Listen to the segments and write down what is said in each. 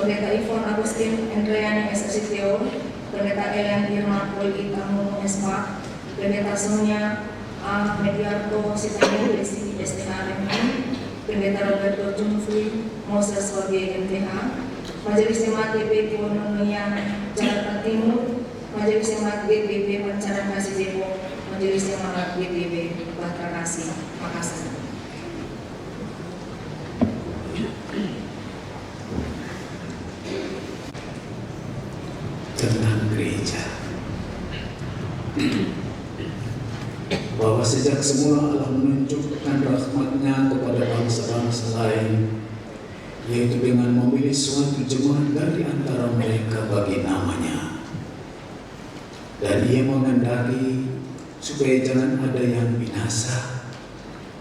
Pendeta Ivon Agustin Endriani SSCTO, Pendeta Ellen Irma Poli Tamu SPA, Pendeta Sonia A. Mediarto Sitani STHMI, Pendeta Roberto Jumfri Moses Wage MTH, Majelis Jemaat GP Wononia Jakarta Timur, Majelis Jemaat GPB Pancaran Kasih Depok, Majelis Jemaat GPB Batra Kasih Makassar. Tentang gereja, bahwa sejak semula Allah menunjukkan rahmat-Nya kepada bangsa-bangsa lain, yaitu dengan memilih suatu jemaat dari antara mereka bagi namanya. Dan Ia menghendaki supaya jangan ada yang binasa,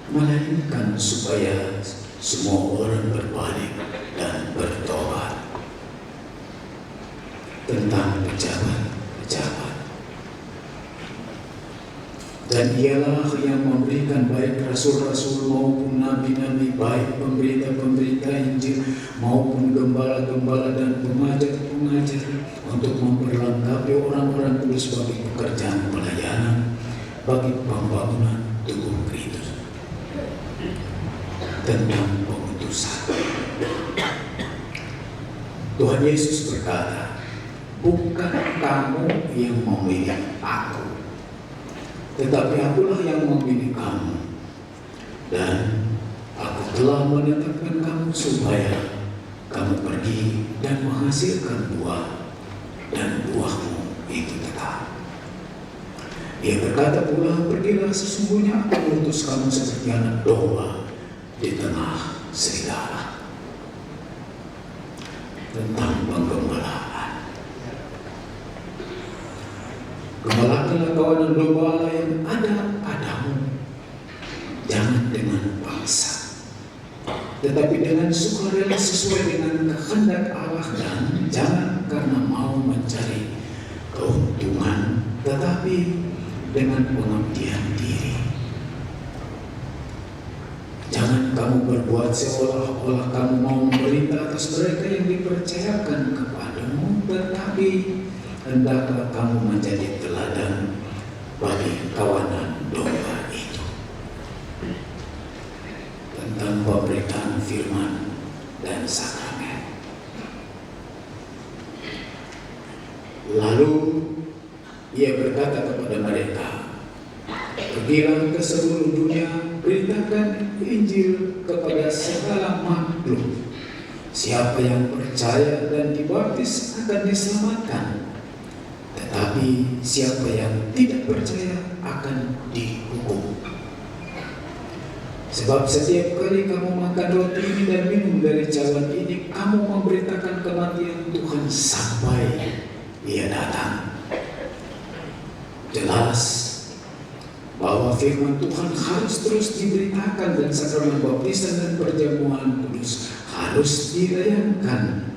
melainkan supaya semua orang berbalik dan bertobat. Tentang pejabat-pejabat, dan Ialah yang memberikan baik rasul-rasul maupun nabi-nabi, baik pemberita-pemberita Injil maupun gembala-gembala dan pengajar-pengajar, untuk memperlengkapi orang-orang kudus bagi pekerjaan pelayanan, bagi pembangunan tubuh Kristus. Tentang pengutusan, Tuhan Yesus berkata, bukan kamu yang memilih aku, tetapi akulah yang memilih kamu. Dan aku telah menetapkan kamu supaya kamu pergi dan menghasilkan buah, dan buahmu itu tetap. Ia berkata pula, pergilah, sesungguhnya aku mengutus kamu seperti anak domba di tengah serigala. Tentang penggembalaan, gembalakanlah kawanan domba Allah yang ada padamu, jangan dengan paksa, tetapi dengan sukarela sesuai dengan kehendak Allah, dan jangan karena mau mencari keuntungan, tetapi dengan pengabdian diri. Jangan kamu berbuat seolah-olah kamu mau memerintah atas mereka yang dipercayakan kepadamu, tetapi hendaklah kamu menjadi teladan bagi kawanan domba itu. Tentang pemberitaan firman dan sakramen. Lalu Ia berkata kepada mereka, pergilah ke seluruh dunia, beritakan Injil kepada segala makhluk. Siapa yang percaya dan dibaptis akan diselamatkan, tetapi siapa yang tidak percaya akan dihukum. Sebab setiap kali kamu makan roti ini dan minum dari cawan ini, kamu memberitakan kematian Tuhan sampai Ia datang. Jelas bahwa firman Tuhan harus terus diberitakan, dan sakramen baptisan dan perjamuan kudus harus dirayakan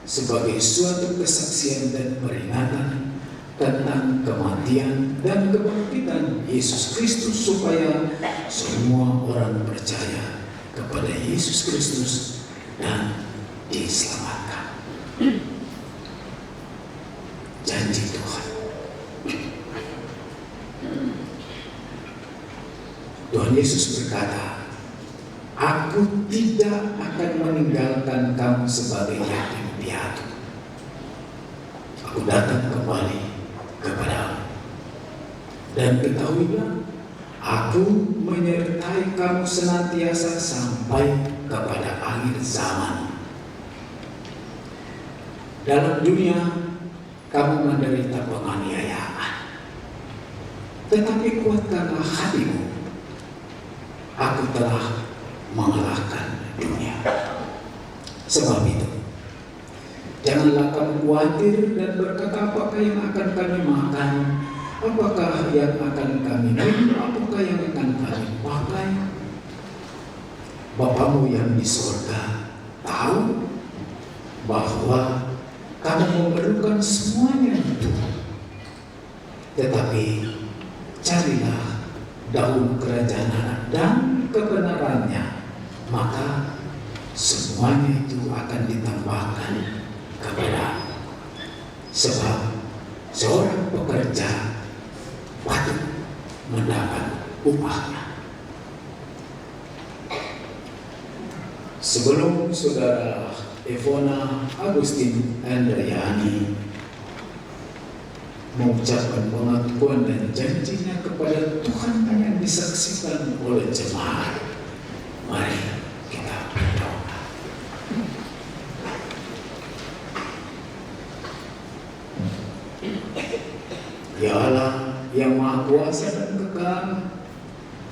sebagai suatu kesaksian dan peringatan tentang kematian dan kebangkitan Yesus Kristus, supaya semua orang percaya kepada Yesus Kristus dan diselamatkan. Janji Tuhan. Tuhan Yesus berkata, aku tidak akan meninggalkan kamu sebagai yatim piatu. Aku datang kembali kepadamu. Dan ketahuilah, aku menyertai kamu senantiasa sampai kepada akhir zaman. Dalam dunia, kamu menderita penganiayaan, tetapi kuatkanlah hatimu. Aku telah mengalahkan dunia. Sebab itu, janganlah kamu khawatir dan berkata, apakah yang akan kami makan, apakah yang akan kami minum, apakah yang akan kami pakai. Bapamu yang di surga tahu bahwa kamu memerlukan semuanya itu. Tetapi carilah dahulu kerajaan Allah dan kebenarannya, maka semuanya itu akan ditambahkan kepadamu. Sebab seorang pekerja patut mendapat upahnya. Sebelum saudara Ivona Agustin Andriani mengucapkan pengakuan dan janjinya kepada Tuhan yang disaksikan oleh jemaat, mari kita berdoa. Ya Allah yang Maha Kuasa dan Kekal,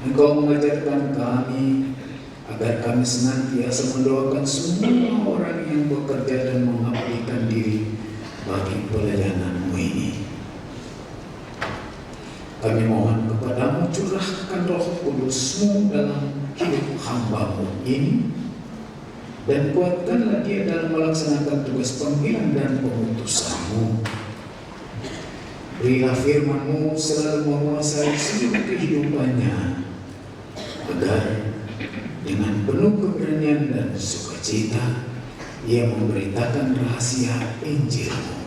Engkau mengajarkan kami agar kami senantiasa mendoakan semua orang yang bekerja dan mengabdikan diri bagi pelayanan-Mu ini. Kami mohon kepadamu, curahkan Roh Kudus-Mu dalam hidup hamba-Mu ini, dan kuatkanlah dia dalam melaksanakan tugas panggilan dan pengutusan-Mu. Berilah firman-Mu selalu menguasai seluruh kehidupannya, agar dengan penuh keberanian dan sukacita ia memberitakan rahasia Injil-Mu,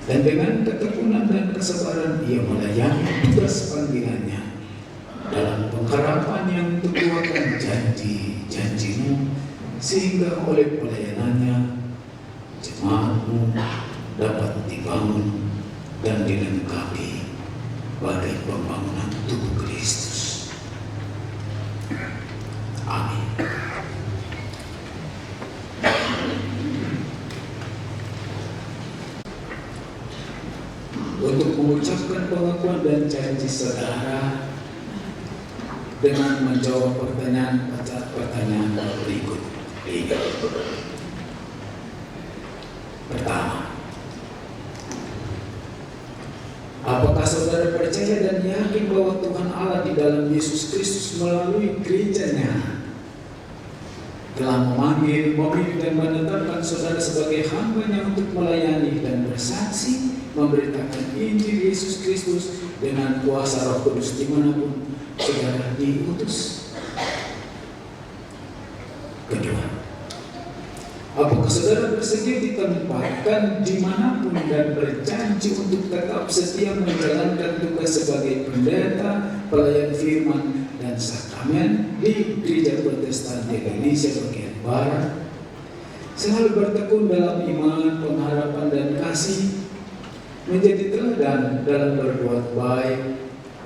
dan dengan ketekunan dan kesabaran ia melayani tugas panggilannya dalam pengharapan yang teguh akan janji-janji-Mu, sehingga oleh pelayanannya jemaat-Mu dapat dibangun dan dilengkapi bagi pembangunan tubuh Kristus. Amin. Untuk mengucapkan pengakuan dan janji saudara dengan menjawab pertanyaan berikut ini. Pertama, apakah saudara percaya dan yakin bahwa Tuhan Allah di dalam Yesus Kristus melalui gerejanya telah memanggil, memilih dan menetapkan saudara sebagai hamba-Nya untuk melayani dan bersaksi memberitakan Injil Yesus Kristus dengan kuasa Roh Kudus dimanapun saudara diutus? Kedua, apakah saudara bersedia ditempatkan dimanapun dan berjanji untuk tetap setia menjalankan tugas sebagai pendeta, pelayan firman, dan sakramen di Gereja Protestan di Indonesia bagian Barat, selalu bertekun dalam iman, pengharapan, dan kasih, menjadi teladan dalam berbuat baik,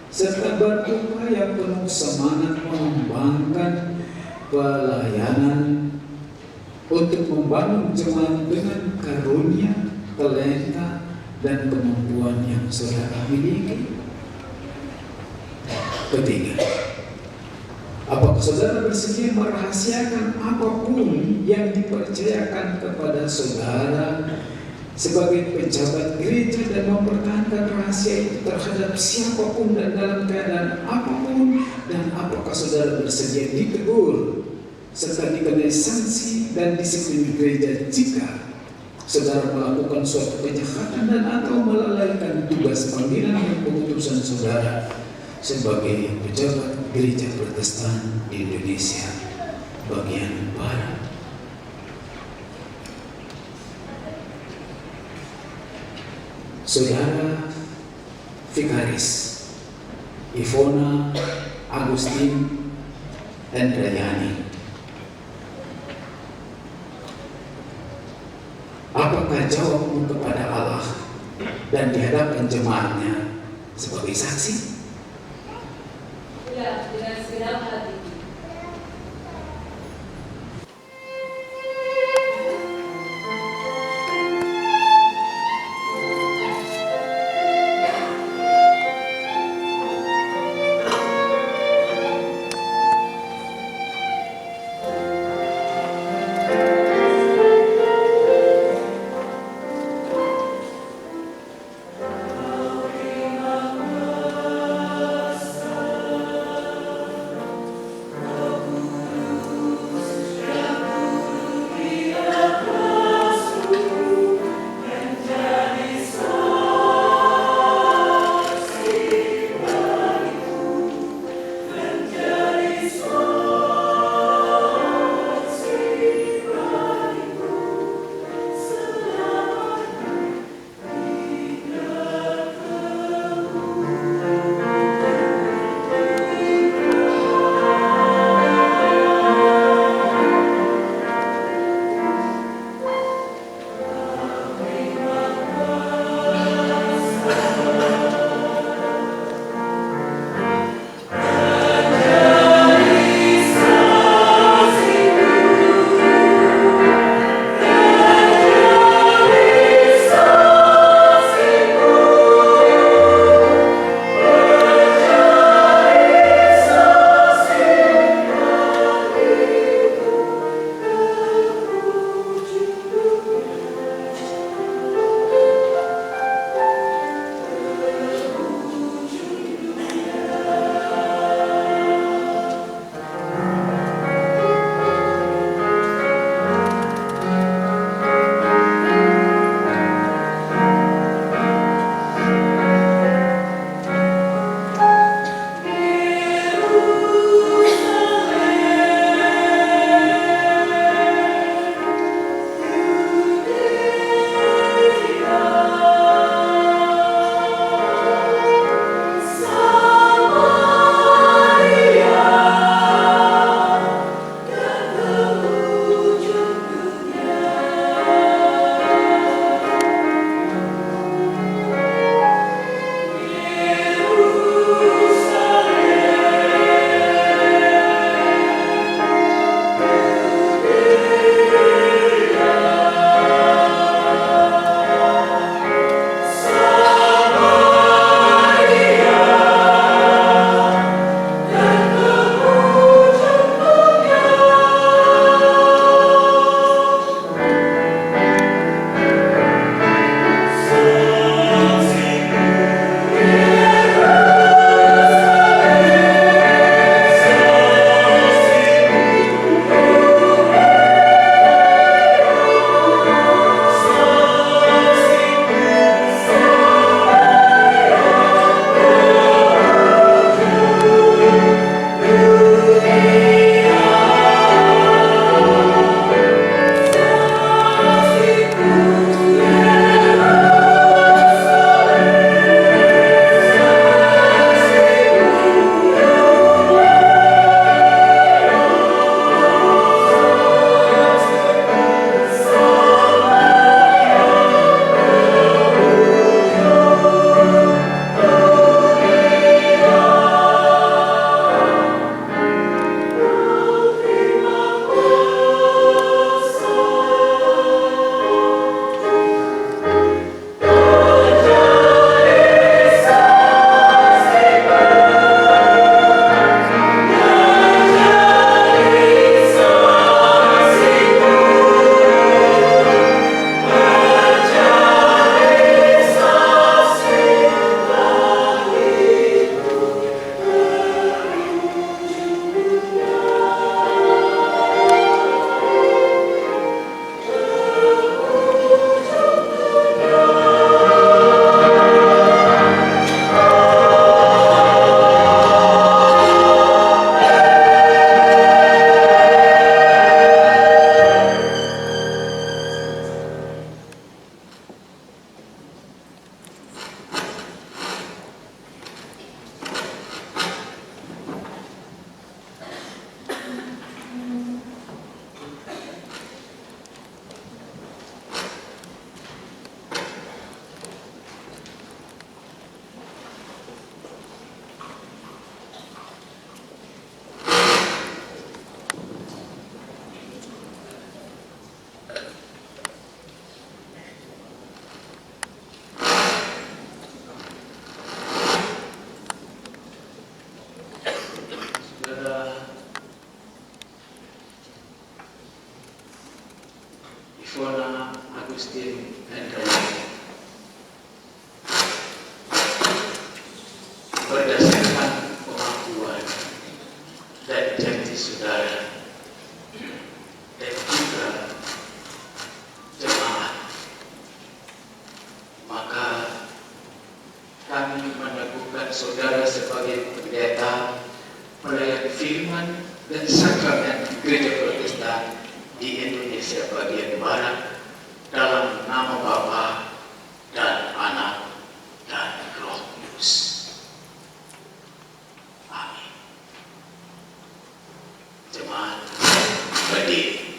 serta berupaya penuh semangat mengembangkan pelayanan untuk membangun jemaat dengan karunia, talenta, dan kemampuan yang saudara miliki? Ketiga, apakah saudara bersedia merahasiakan apapun yang dipercayakan kepada saudara sebagai pejabat gereja dan mempertahankan rahasia itu terhadap siapapun dan dalam keadaan apapun? Dan apakah saudara bersedia ditegur serta dikenai sanksi dan disiplin gereja jika saudara melakukan suatu kejahatan dan atau melalaikan tugas panggilan dan pengutusan saudara sebagai pejabat Gereja Protestan di Indonesia bagian Barat? Saudara Vikaris Ivona Agustin Andriani, apakah jawabmu kepada Allah dan di hadapan jemaatnya sebagai saksi? Ya, dengan segenap hati. Ivona Agustin Hendrawati. Berdasarkan pengakuan dan janji saudara dan juga jemaat, maka kami meneguhkan saudara sebagai pendeta, pelayan firman dan sakramen Gereja Protestan di Indonesia bagian Barat dalam nama Bapa dan Anak dan Roh Kudus. Amin. Jemaat berdiri.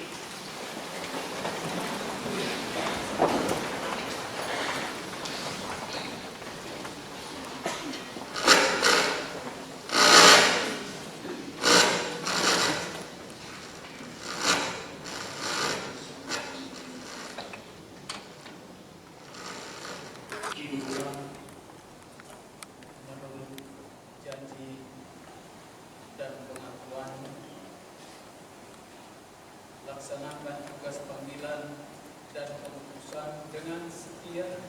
Menurut janji dan pengakuan, laksanakan tugas panggilan dan pengutusan dengan setia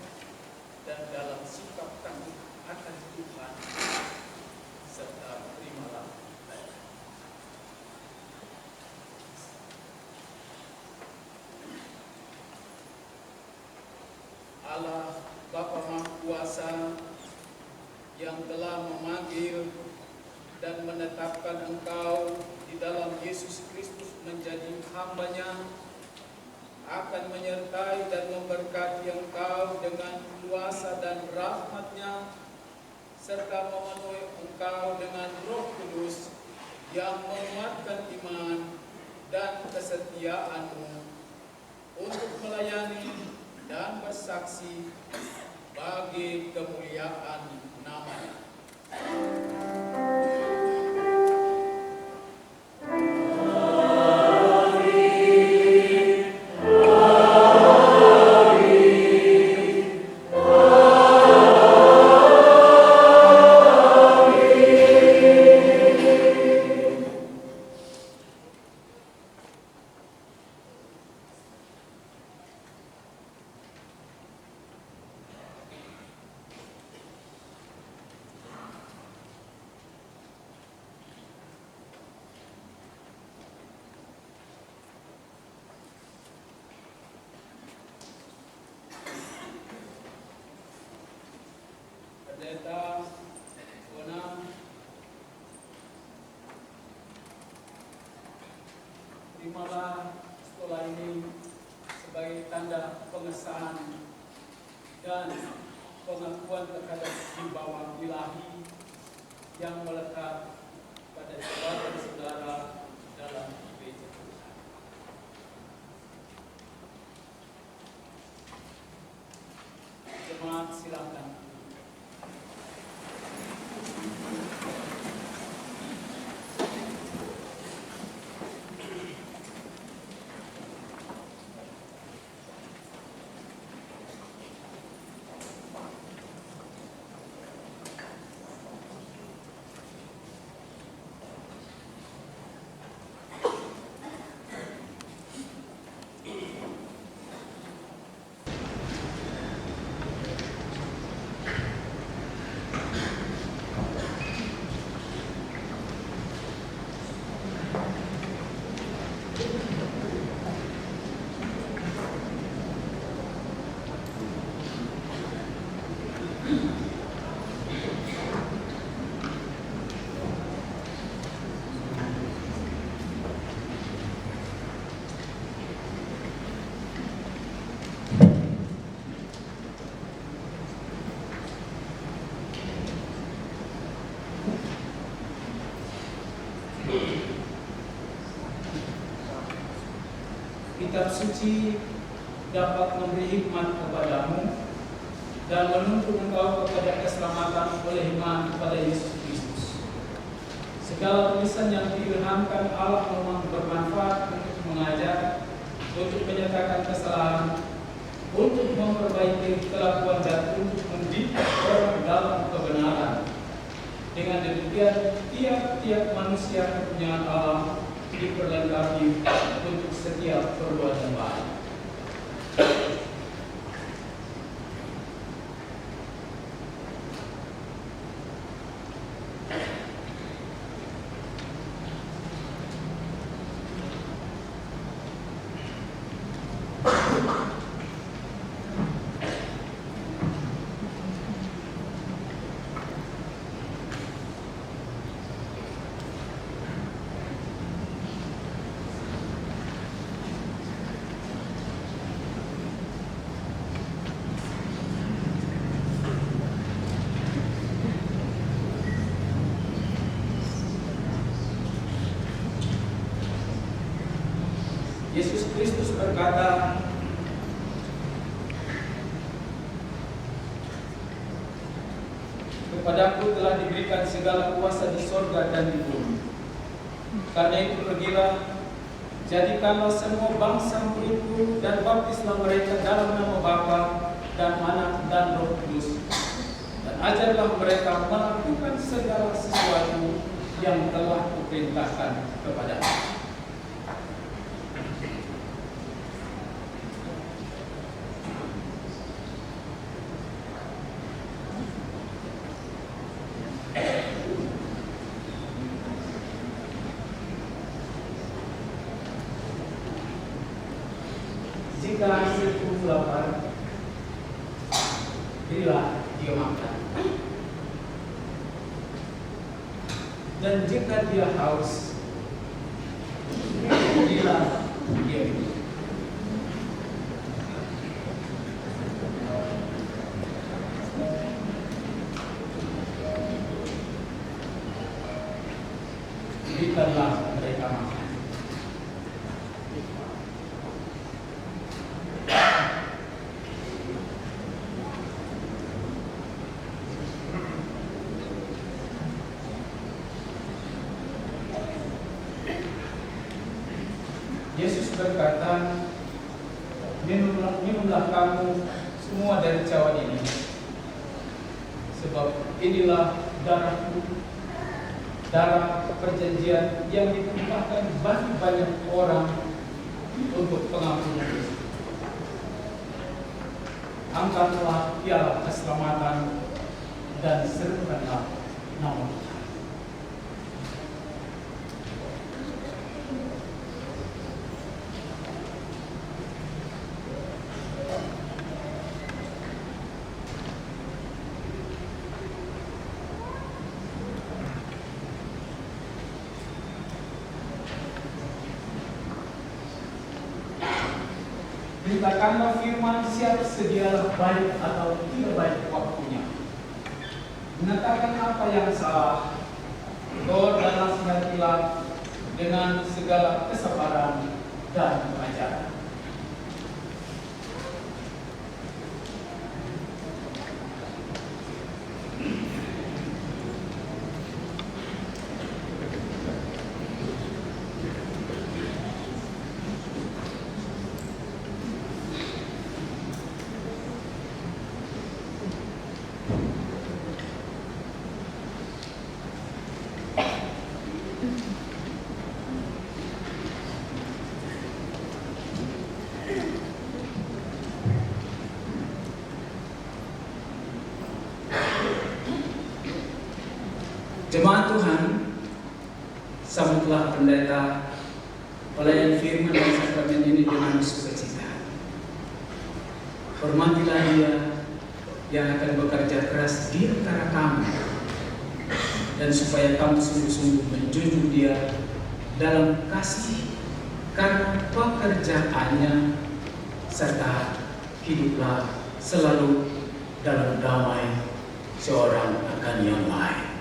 dan dalam sikap tangguh akan Tuhan, serta terimalah Allah Bapa Maha Kuasa yang telah memanggil dan menetapkan engkau di dalam Yesus Kristus menjadi hamba-Nya, akan menyertai dan memberkati engkau dengan kuasa dan rahmat-Nya, serta memenuhi engkau dengan Roh Kudus yang menguatkan iman dan kesetiaanmu untuk melayani dan bersaksi bagi kemuliaan nama-Nya. Pendeta Ivona, terimalah sekolah ini sebagai tanda pengesahan dan pengakuan terhadap himbauan ilahi yang melekat pada saudara-saudara dalam gereja Tuhan. Jemaat silakan. Kitab suci dapat memberi hikmat kepadamu dan menuntun engkau kepada keselamatan oleh iman kepada Yesus Kristus. Segala tulisan yang diilhamkan Allah memang bermanfaat untuk mengajar, untuk menyatakan kesalahan, untuk memperbaiki kelakuan dan untuk mendidik orang dalam kebenaran. Dengan demikian, tiap-tiap manusia kepunyaan Allah diperlengkapi untuk setiap perbuatan baik. berkata, "Kepadaku telah diberikan segala kuasa di sorga dan di bumi. Karena itu pergilah, jadikanlah semua bangsa muridku dan baptislah mereka dalam nama Bapa dan Anak dan Roh Kudus. Dan ajarlah mereka melakukan segala sesuatu yang telah kuperintahkan kepadamu." Jika sepupu lapar, berilah dia makan. Dan jika dia haus, berilah dia minum. Berikanlah mereka makan. Yesus berkata, minumlah kamu semua dari cawan ini, sebab inilah darahku, darah perjanjian yang ditumpahkan bagi banyak orang untuk pengampunan dosa. Angkatlah piala keselamatan dan serukanlah nama Tuhan. Beritakanlah firman, siap sedialah baik atau tidak baik waktunya. Mengatakan apa yang salah, tegur dan nasihatilah dengan segala kesabaran dan pengajaran. Jemaat Tuhan, sambutlah pendeta pelayan firman dan sakramen ini dengan sukacita. Hormatilah dia yang akan bekerja keras di antara kamu, dan supaya kamu sungguh-sungguh menjunjung dia dalam kasih karena pekerjaannya, serta hiduplah selalu dalam damai seorang akan yang lain.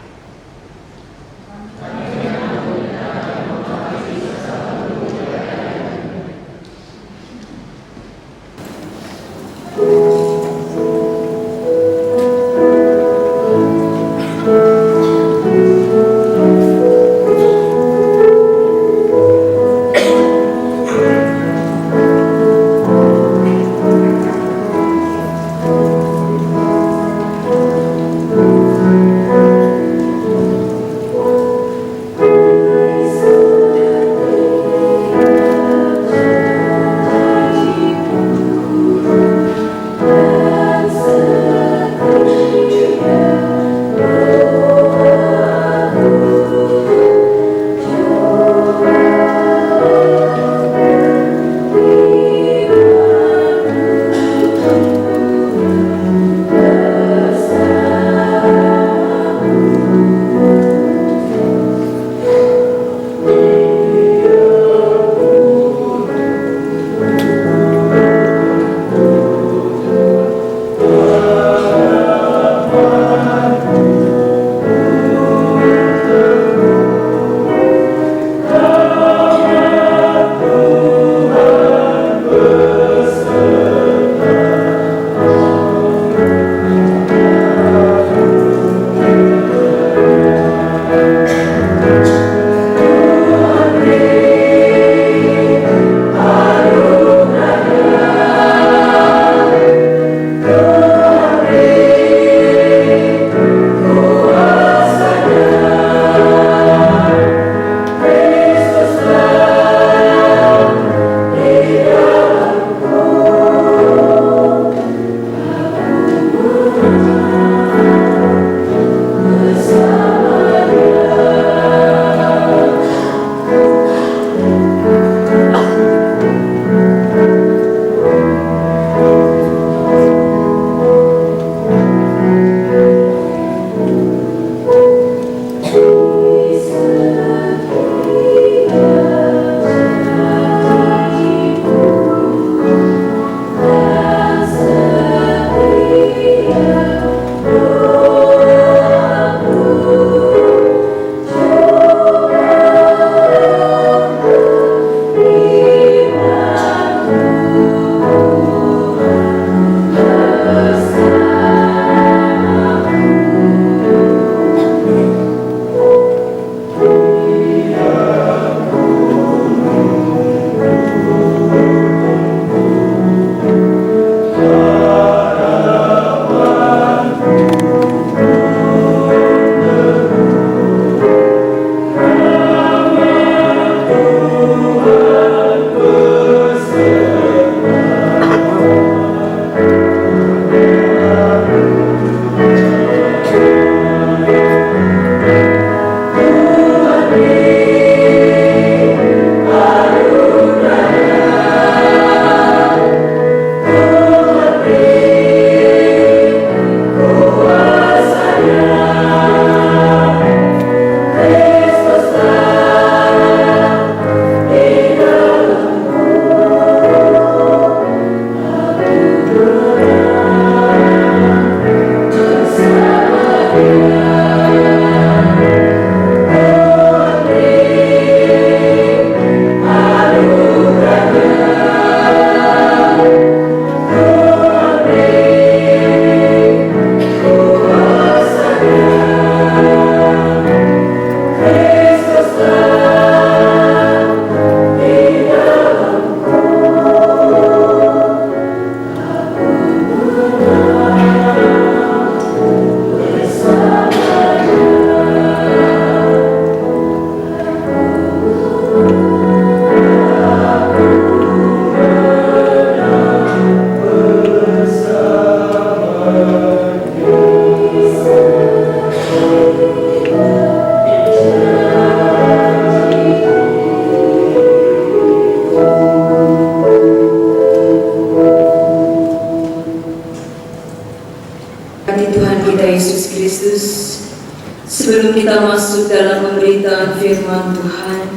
Sebelum kita masuk dalam pemberitaan firman Tuhan,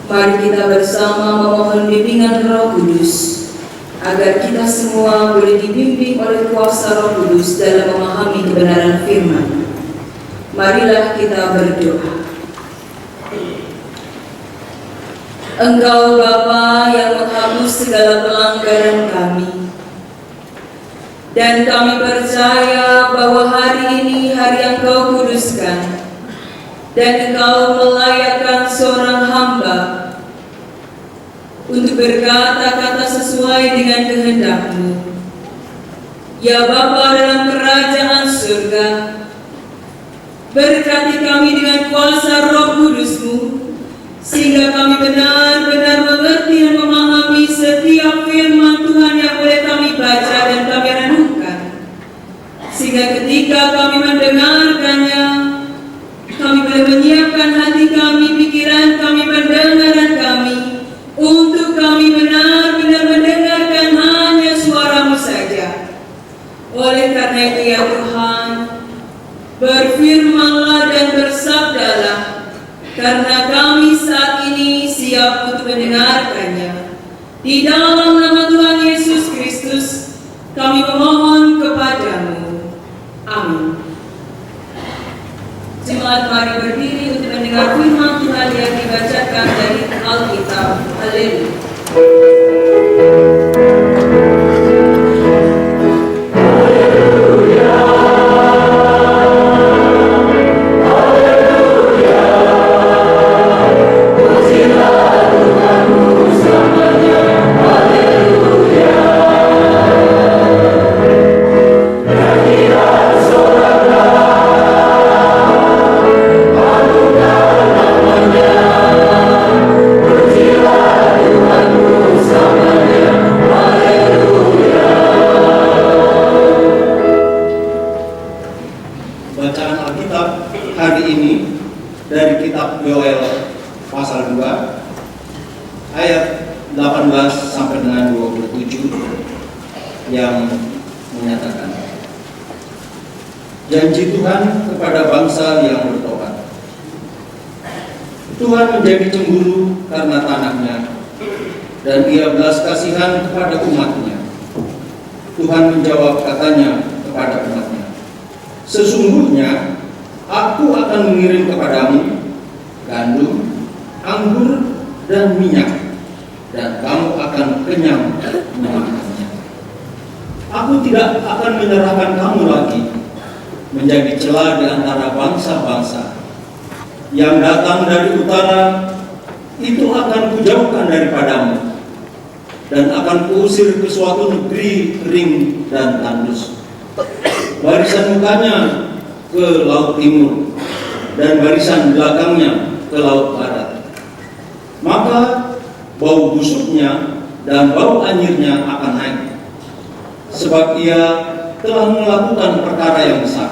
mari kita bersama memohon bimbingan Roh Kudus, agar kita semua boleh dibimbing oleh kuasa Roh Kudus dalam memahami kebenaran firman. Marilah kita berdoa. Engkau Bapa yang menghapus segala pelanggaran kami, dan kami percaya bahwa hari ini hari yang Kau kuduskan, dan Engkau melayakkan seorang hamba untuk berkata-kata sesuai dengan kehendak-Mu. Ya Bapa dalam kerajaan surga, berkati kami dengan kuasa Roh Kudus-Mu, sehingga kami benar-benar mengerti dan memahami setiap firman Tuhan yang boleh kami baca dan kami renungkan, sehingga ketika kami mendengarkannya, kami boleh menyiapkan hati kami, pikiran kami, pendengaran kami, untuk kami benar-benar mendengarkan hanya suara-Mu saja. Oleh karena itu ya Tuhan, berfirmanlah dan bersabdalah, karena kami saat ini siap untuk mendengarkannya. Di dalam nama Tuhan Yesus Kristus, kami memohon kepadamu. Amin. Jemaat, mari berdiri untuk mendengar firman Tuhan yang dibacakan dari Alkitab. Haleluya. Janji Tuhan kepada bangsa yang bertobat. Tuhan menjadi cemburu karena tanahnya, dan Ia belas kasihan kepada umatnya. Tuhan menjawab katanya kepada umatnya, sesungguhnya Aku akan mengirim kepadamu gandum, anggur, dan minyak, dan kamu akan kenyang memakannya. Aku tidak akan menyerahkan kamu lagi menjadi celah di antara bangsa-bangsa. Yang datang dari utara itu akan kujauhkan daripadamu, dan akan kuusir ke suatu negeri kering dan tandus. Barisan mukanya ke laut timur, dan barisan belakangnya ke laut barat. Maka bau busuknya dan bau anyirnya akan naik, sebab ia telah melakukan perkara yang besar.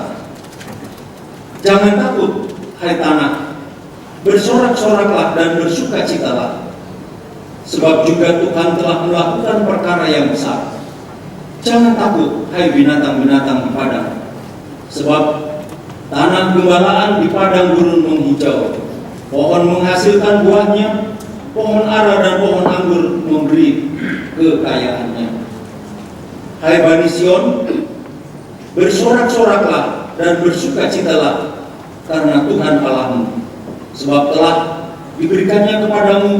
Jangan takut, hai tanah, bersorak-soraklah dan bersukacitalah, sebab juga Tuhan telah melakukan perkara yang besar. Jangan takut, hai binatang-binatang di padang, sebab tanah gembalaan di padang gurun menghijau, pohon menghasilkan buahnya, pohon ara dan pohon anggur memberi kekayaannya. Hai Bani Sion, bersorak-soraklah dan bersukacitalah karena Tuhan Allahmu, sebab telah diberikannya kepadamu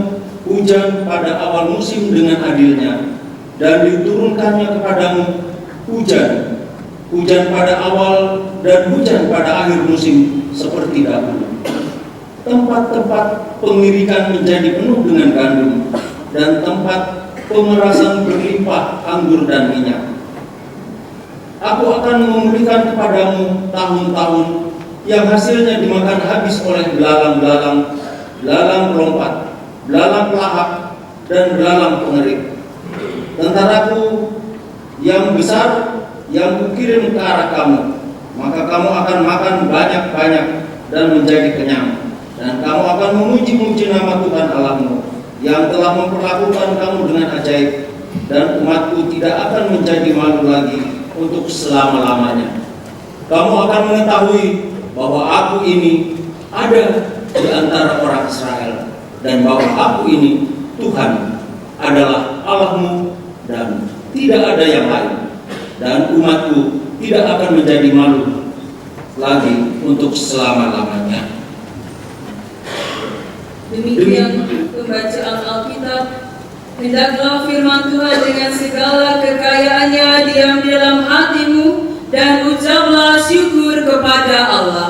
hujan pada awal musim dengan adilnya, dan diturunkannya kepadamu hujan pada awal dan hujan pada akhir musim seperti dahulu. Tempat-tempat pengirikan menjadi penuh dengan gandum, dan tempat pemerasan berlimpah anggur dan minyak. Aku akan memulihkan kepadamu tahun-tahun yang hasilnya dimakan habis oleh belalang-belalang, belalang pelompat, belalang pelahap, dan belalang pengerik. Tentaraku yang besar yang kukirim ke arah kamu, maka kamu akan makan banyak-banyak dan menjadi kenyang, dan kamu akan memuji-muji nama Tuhan Allahmu yang telah memperlakukan kamu dengan ajaib, dan umatku tidak akan menjadi malu lagi untuk selama-lamanya. Kamu akan mengetahui bahwa aku ini ada di antara orang Israel, dan bahwa aku ini Tuhan adalah Allahmu dan tidak ada yang lain, dan umatku tidak akan menjadi malu lagi untuk selama-lamanya. Demikian pembacaan Alkitab. Hendaklah firman Tuhan dengan segala kekayaannya diam di dalam hatimu, dan ucaplah syukur kepada Allah.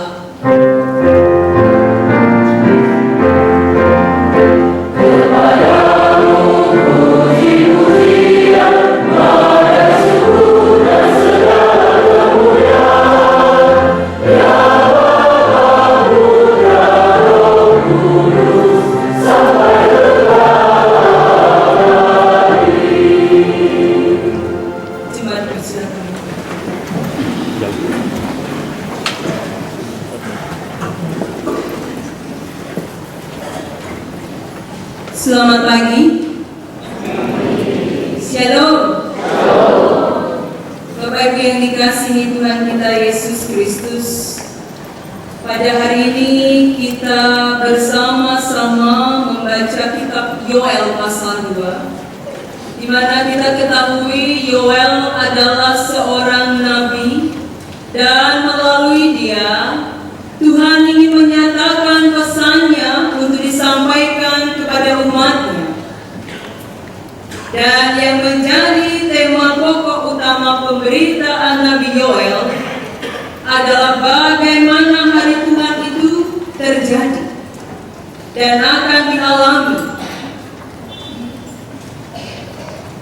Selamat pagi. Shalom. Bapak Ibu yang dikasihi Tuhan kita Yesus Kristus, pada hari ini kita bersama-sama membaca kitab Yoel pasal 2, di mana kita ketahui Yoel adalah seorang nabi, dan melalui dia Tuhan ingin menyatakan pesannya untuk disampaikan kepada umatnya. Dan yang menjadi tema pokok utama pemberitaan Nabi Yoel adalah bagaimana hari Tuhan itu terjadi dan akan dialami.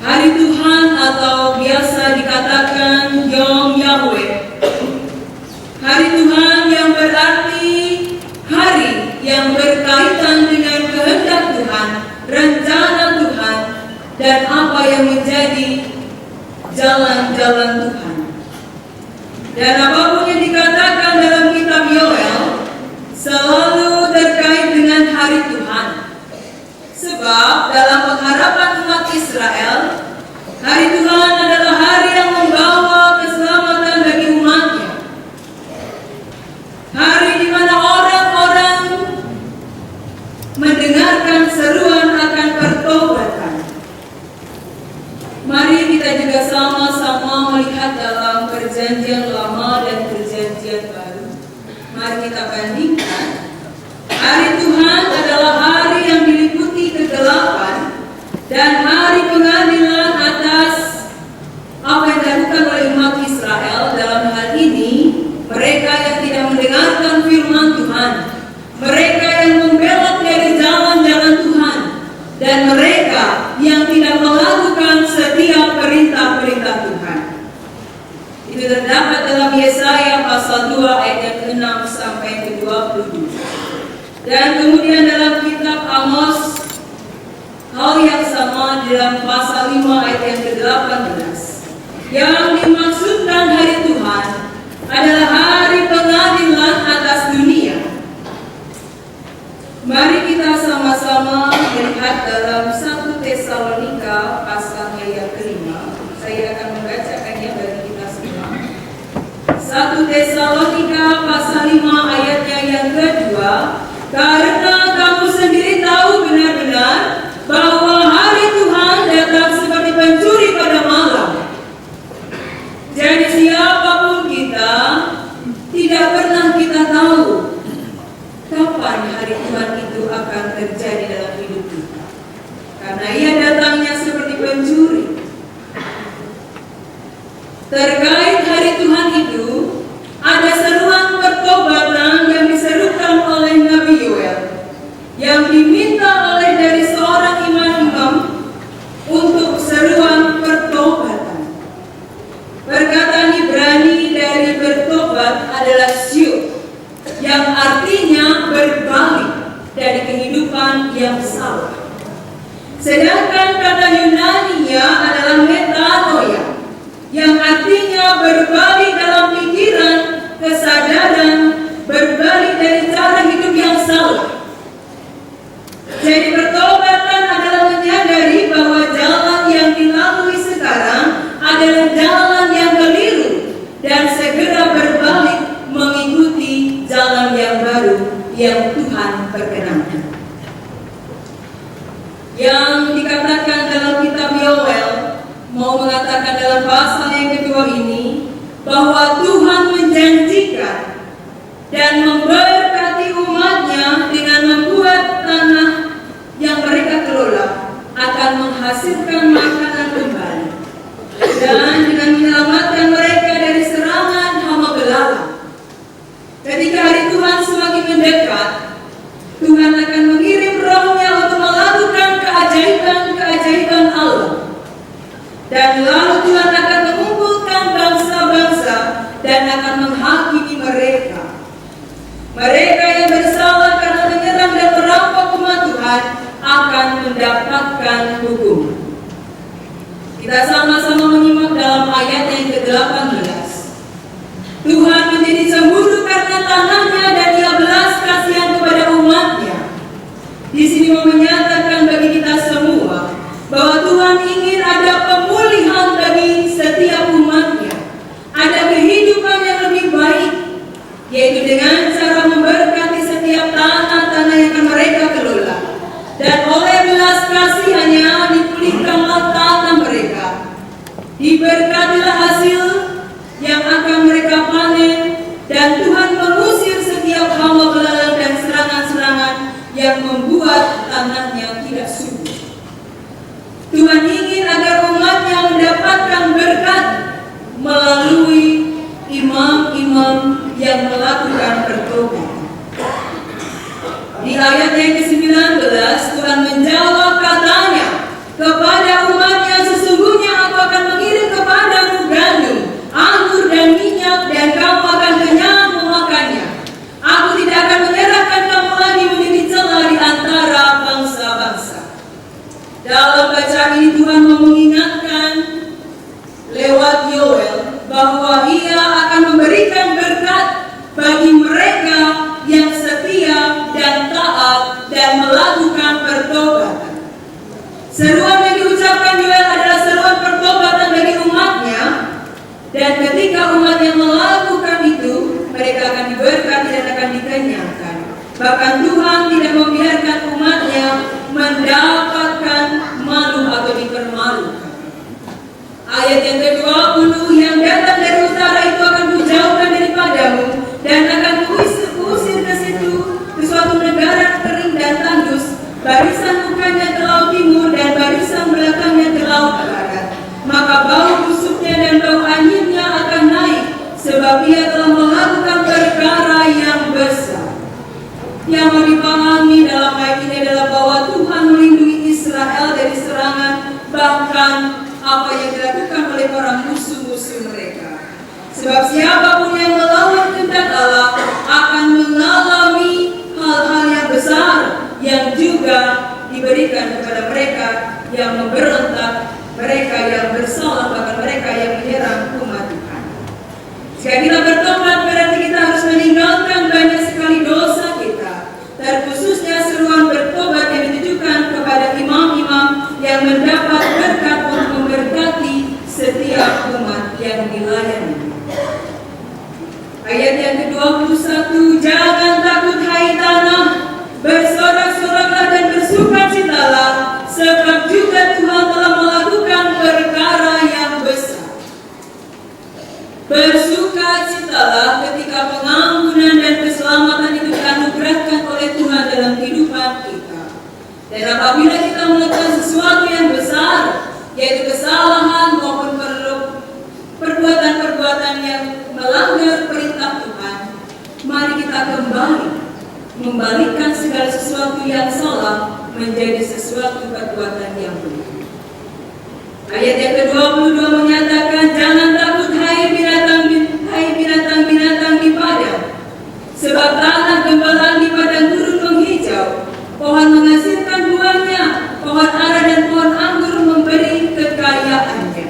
Hari Tuhan atau biasa dikatakan Yom Yahweh. Hari Tuhan yang berarti hari yang berkaitan dengan kehendak Tuhan, rencana Tuhan, dan apa yang menjadi jalan-jalan Tuhan. Dan apapun yang dikatakan dalam kitab Yoel selalu terkait dengan hari Tuhan. Sebab dalam pengharapan umat Israel, hari Tuhan adalah hari yang membawa keselamatan bagi umatnya. Hari di mana orang-orang mendengarkan seruan akan pertobatan. Mari kita juga sama-sama melihat dalam Perjanjian Lama dan Perjanjian Baru. Mari kita bandingkan. Hari Tuhan adalah hari yang diliputi kegelapan dan hari pengadilan atas apa yang dilakukan oleh umat Israel. Dalam hal ini, mereka yang tidak mendengarkan firman Tuhan, mereka yang membelok dari jalan-jalan Tuhan, dan mereka yang tidak melakukan setiap perintah-perintah Tuhan. Itu terdapat dalam Yesaya pasal 2 ayat yang ke-6 sampai ke-22. Dan kemudian dalam kitab Amos, hal yang sama di dalam pasal 5 ayat yang ke-18. Yang dimaksudkan hari Tuhan adalah hari pengadilan atas dunia. Mari kita sama-sama melihat dalam 1 Tesalonika pasalnya yang ke-5. Saya akan membacakannya bagi kita semua. 1 Tesalonika pasal 5 ayatnya yang ke-2. Karena kamu sendiri tahu benar-benar bahwa hari Tuhan datang seperti pencuri pada malam. Jadi siapapun kita, tidak pernah kita tahu kapan hari Tuhan itu akan terjadi dalam hidup kita. Karena ia datangnya seperti pencuri. Terkait hari Tuhan itu, ada seruan pertobatan yang diserukan oleh Nabi Yoel, yang diminta oleh dari seorang imam-imam untuk seruan pertobatan. Perkataan Ibrani dari bertobat adalah syuk, yang artinya berbalik dari kehidupan yang salah. Sedangkan kata Yunani-nya adalah metanoia, yang artinya berbalik dalam pikiran mengatakan dalam pasal yang kedua ini bahwa Tuhan menjanjikan dan memberkati umatnya dengan membuat tanah yang mereka kelola akan menghasilkan makanan kembali dan dengan menyelamatkan mereka dari serangan hama belalang. Ketika hari Tuhan semakin mendekat, Tuhan akan mengirim Roh-Nya untuk melakukan keajaiban-keajaiban Allah. Dan lalu Tuhan akan mengumpulkan bangsa-bangsa dan akan menghakimi mereka. Mereka yang bersalah karena menyerang dan merampok umat Tuhan akan mendapatkan hukum. Kita sama-sama menyimak dalam ayat yang ke-18. Tuhan menjadi cemburu karena tanahnya dan Ia belas kasihan kepada umatnya. Di sini mau menyatakan bagi kita semua bahwa Tuhan ingin ada pemulihan bagi setiap umatnya. Ada kehidupan yang lebih baik, yaitu dengan cara memberkati setiap tanah-tanah yang akan mereka kelola. Dan oleh belas kasihannya dipulihkanlah tanah mereka. Diberkatilah hasil yang akan mereka panen, dan Tuhan mengusir setiap hama belalang dan serangan-serangan yang membuat tanahnya tidak subur. Tuhan ingin agar umatnya mendapatkan berkat melalui imam-imam yang melakukan pertobatan. Di ayat yang ke-19 Tuhan menjawab, katanya kepada umatnya, sesungguhnya aku akan mengirim kepadamu gandum, anggur dan minyak, dan kamu akan kenyang memakannya. Aku tidak akan menyerahkan kamu lagi menjadi celah di antara bangsa-bangsa. Dalam bacaan ini Tuhan mau mengingatkan lewat Yoel bahwa Ia akan memberikan berkat bagi mereka yang setia dan taat dan melakukan pertobatan. Seruan yang diucapkan Yoel adalah seruan pertobatan bagi umatnya, dan ketika umatnya melakukan itu, mereka akan diberkati dan akan dikenyangkan. Bahkan Tuhan tidak membiarkan umatnya mendapatkan malu atau dipermalukan. Ayat yang ke-20, yang datang dari utara itu akan kujauhkan daripadamu, dan akan kuusir ke situ, ke suatu negara kering dan tandus. Barisan bukannya ke laut timur dan barisan belakangnya ke laut barat. Maka bau busuknya dan bau anginnya akan naik, sebab Ia telah melakukan perkara yang besar. Yang mau dipahami dalam ayat ini adalah bahwa Tuhan melindungi Israel dari serangan, bahkan apa yang dilakukan oleh para musuh-musuh mereka. Sebab siapapun yang melawan kehendak Allah akan mengalami hal-hal yang besar yang juga diberikan kepada mereka yang memberontak, mereka yang bersalah, bahkan mereka yang menyerang umat Tuhan. Jika kita bertobat, berarti kita harus meninggalkan banyak sekali dosa kita, terkhususnya seruan bertobat yang ditujukan kepada imam-imam yang mendapat berkat untuk memberkati setiap umat yang dilayani. Ayat yang ke-21, jangan takut hai tanah, bersorak-soraklah dan bersukacitalah, sebab juga Tuhan telah melakukan perkara yang besar. Bersukacitalah ketika pengampunan dan keselamatan itu dianugerahkan oleh Tuhan dalam kehidupan kita. Dan apabila kita melakukan sesuatu yang besar, yaitu kesalahan maupun perbuatan-perbuatan yang melanggar perintah Tuhan, mari kita kembali membalikkan segala sesuatu yang salah menjadi sesuatu perbuatan yang benar. Ayat yang ke-22 menyatakan, jangan takut hai binatang-binatang di padang, sebab tanah gembala di padang gurun menghijau, pohon menghasilkan buahnya, pohon ara dan pohon anggur memberi kekayaannya.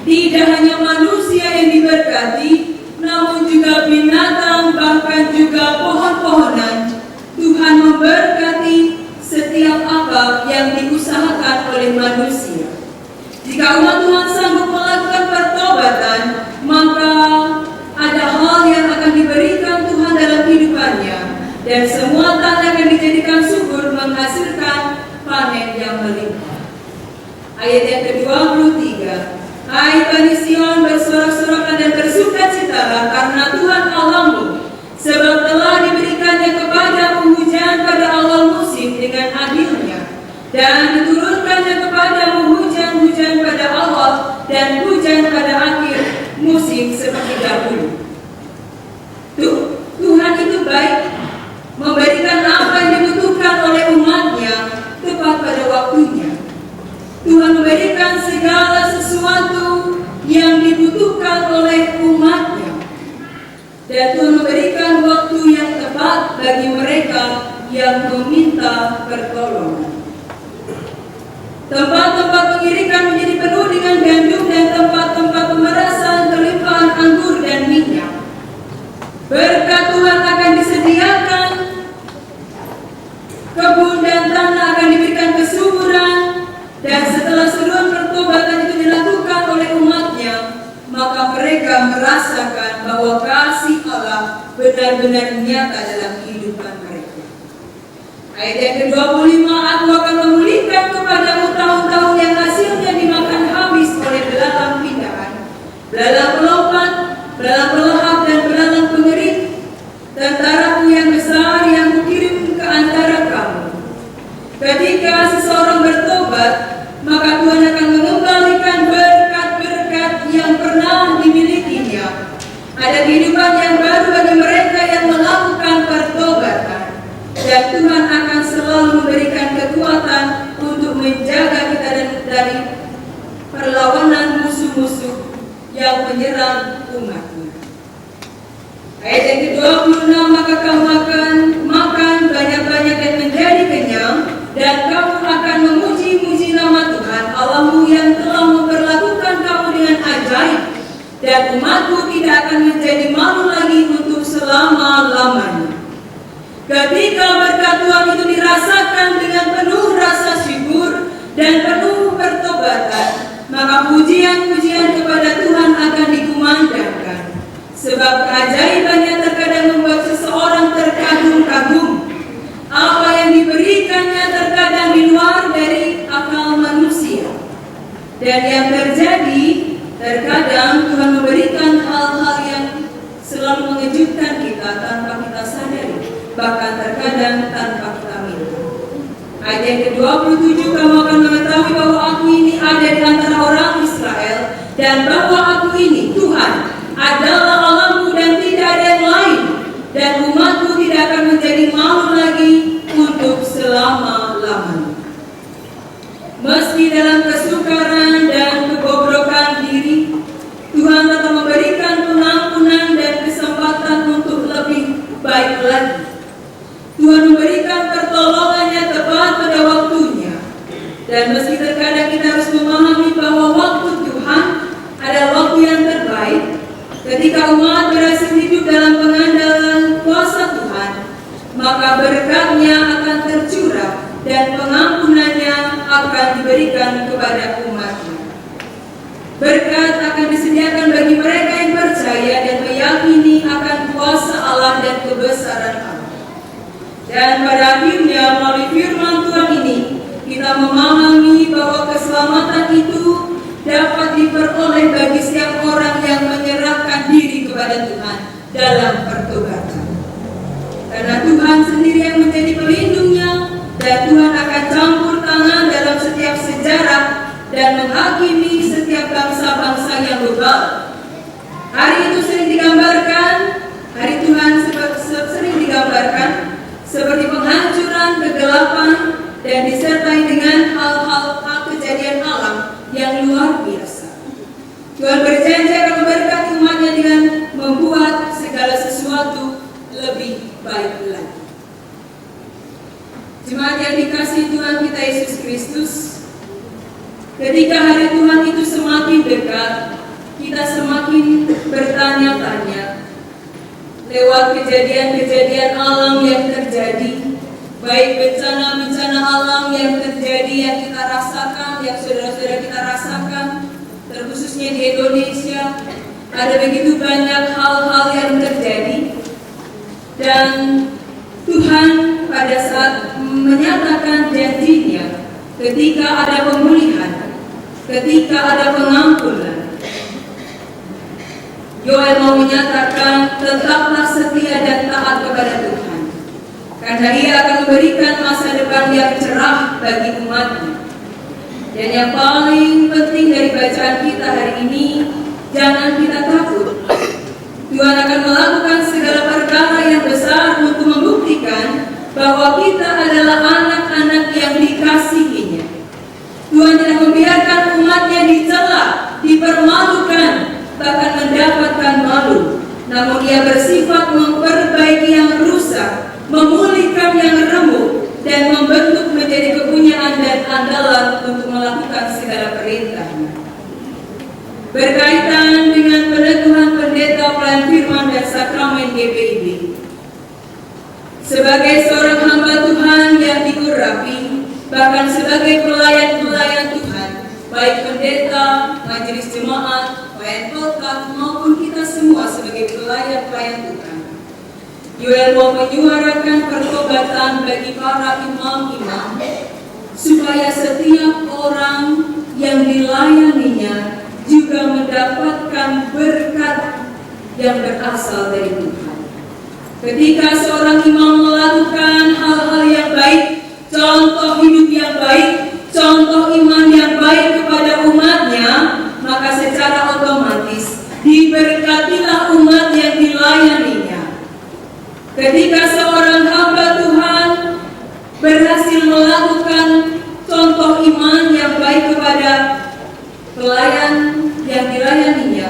Tidak hanya manusia yang diberkati, namun juga binatang, bahkan juga pohon-pohonan. Tuhan memberkati setiap apa yang diusahakan oleh manusia. Jika umat Tuhan sanggup melakukan pertobatan, maka ada hal yang akan diberikan Tuhan dalam kehidupannya, dan semua tanah akan dijadikan subur menghasilkan panen yang melimpah. Ayat yang ke-23, memberikan segala sesuatu yang dibutuhkan oleh umatnya. Dan Tuhan memberikan waktu yang tepat bagi mereka yang meminta pertolongan. Tempat-tempat pengirikan menjadi penuh dengan gandum dan tempat-tempat pemerasan kelimpahan anggur dan minyak. Berkat Tuhan akan disediakan, kebun dan tanah akan diberikan kesuburan, dan setelah seruan pertobatan itu dilakukan oleh umatnya, maka mereka merasakan bahwa kasih Allah benar-benar nyata dalam kehidupan mereka. Ayat yang ke-25, aku akan memulihkan kepadamu tahun-tahun yang hasilnya dimakan habis oleh belalang pindahan, belalang pelompat, belalang pelahap, dan belalang pengerit, tentaraku yang besar yang kukirim ke antara kamu. Ketika seseorang bertobat, maka Tuhan akan mengembalikan berkat-berkat yang pernah dimilikinya. Ada kehidupan yang baru bagi mereka yang melakukan pertobatan. Dan Tuhan akan selalu memberikan kekuatan untuk menjaga kita dari perlawanan musuh-musuh yang menyerang umatnya. Ayat yang ke-26, maka kamu akan makan banyak-banyak dan menjadi kenyang, dan kamu akan memuji-muji nama Tuhan Allahmu yang telah memperlakukan kamu dengan ajaib, dan umatku tidak akan menjadi malu lagi untuk selama-lamanya. Ketika berkat Tuhan itu dirasakan dengan penuh rasa syukur dan penuh pertobatan, maka pujian-pujian kepada Tuhan akan dikumandangkan. Sebab keajaibannya terkadang membuat seseorang terkagum-kagum. Apa yang diberikannya terkadang di luar dari akal manusia. Dan yang terjadi, terkadang Tuhan memberikan hal-hal yang selalu mengejutkan kita tanpa kita sadari. Bahkan terkadang tanpa kita minta. Ayat yang ke-27, kamu akan mengetahui bahwa aku ini ada di antara orang Israel, dan bahwa aku ini, Tuhan, adalah Allahmu dan tidak ada yang lain, dan umatku tidak akan menjadi malu lagi untuk selama-lamanya. Meski dalam kesukaran dan kebobrokan diri, Tuhan tetap memberikan pengampunan dan kesempatan untuk lebih baik lagi. Tuhan memberikan pertolongannya tepat pada waktunya. Dan meski terkadang kita harus memahami bahwa waktu Tuhan adalah waktu yang terbaik, ketika umat berhasil hidup dalam pengandalan kuasa Tuhan, maka berkatnya akan tercurah dan pengampunannya akan diberikan kepada umatnya. Berkat akan disediakan bagi mereka yang percaya dan meyakini akan kuasa Allah dan kebesaran Allah. Dan pada akhirnya melalui firman Tuhan ini, kita memahami bahwa keselamatan itu dapat diperoleh bagi setiap orang yang menyerahkan diri kepada Tuhan dalam pertobatan. Karena Tuhan sendiri yang menjadi pelindungnya, dan Tuhan akan campur tangan dalam setiap sejarah dan menghakimi setiap bangsa-bangsa yang bebal. Hari itu sering digambarkan, hari Tuhan sering digambarkan seperti penghancuran, kegelapan, dan disertai dengan hal-hal kejadian alam yang luar biasa. Tuhan berjanji akan memberkati umatnya dengan membuat segala sesuatu lebih baik lagi. Jemaat yang dikasihi Tuhan kita Yesus Kristus, ketika hari Tuhan itu semakin dekat, kita semakin bertanya-tanya lewat kejadian-kejadian alam yang terjadi, baik bencana-bencana alam yang terjadi yang kita rasakan, yang saudara-saudara kita rasakan, terkhususnya di Indonesia, ada begitu banyak hal-hal yang terjadi, dan Tuhan pada saat menyatakan janjinya, ketika ada pemulihan, ketika ada pengampunan, Yoel mau menyatakan, tetaplah setia dan taat kepada Tuhan, karena Ia akan memberikan masa depan yang cerah bagi umatnya. Dan yang paling penting dari bacaan kita hari ini, jangan kita takut. Tuhan akan melakukan segala perkara yang besar untuk membuktikan bahwa kita adalah anak-anak yang dikasihinya. Tuhan tidak membiarkan umat namun ia bersifat memperbaiki yang rusak, memulihkan yang remuk, dan membentuk menjadi kepunyaan dan andalan untuk melakukan segala perintahnya. Berkaitan dengan peneguhan pendeta pelayan firman dan sakramen GPIB, sebagai seorang hamba Tuhan yang diurapi, bahkan sebagai pelayan-pelayan Tuhan, baik pendeta, majelis jemaat, pelayan pelkat, maupun kita semua sebagai pelayan-pelayan Tuhan, Yoel mau menyuarakan pertobatan bagi para imam-imam, supaya setiap orang yang dilayaninya juga mendapatkan berkat yang berasal dari Tuhan. Ketika seorang imam melakukan hal-hal yang baik, contoh hidup yang baik, contoh iman yang baik kepada umatnya, maka secara otomatis diberkatilah umat yang dilayaninya. Ketika seorang hamba Tuhan berhasil melakukan contoh iman yang baik kepada pelayan yang dilayaninya,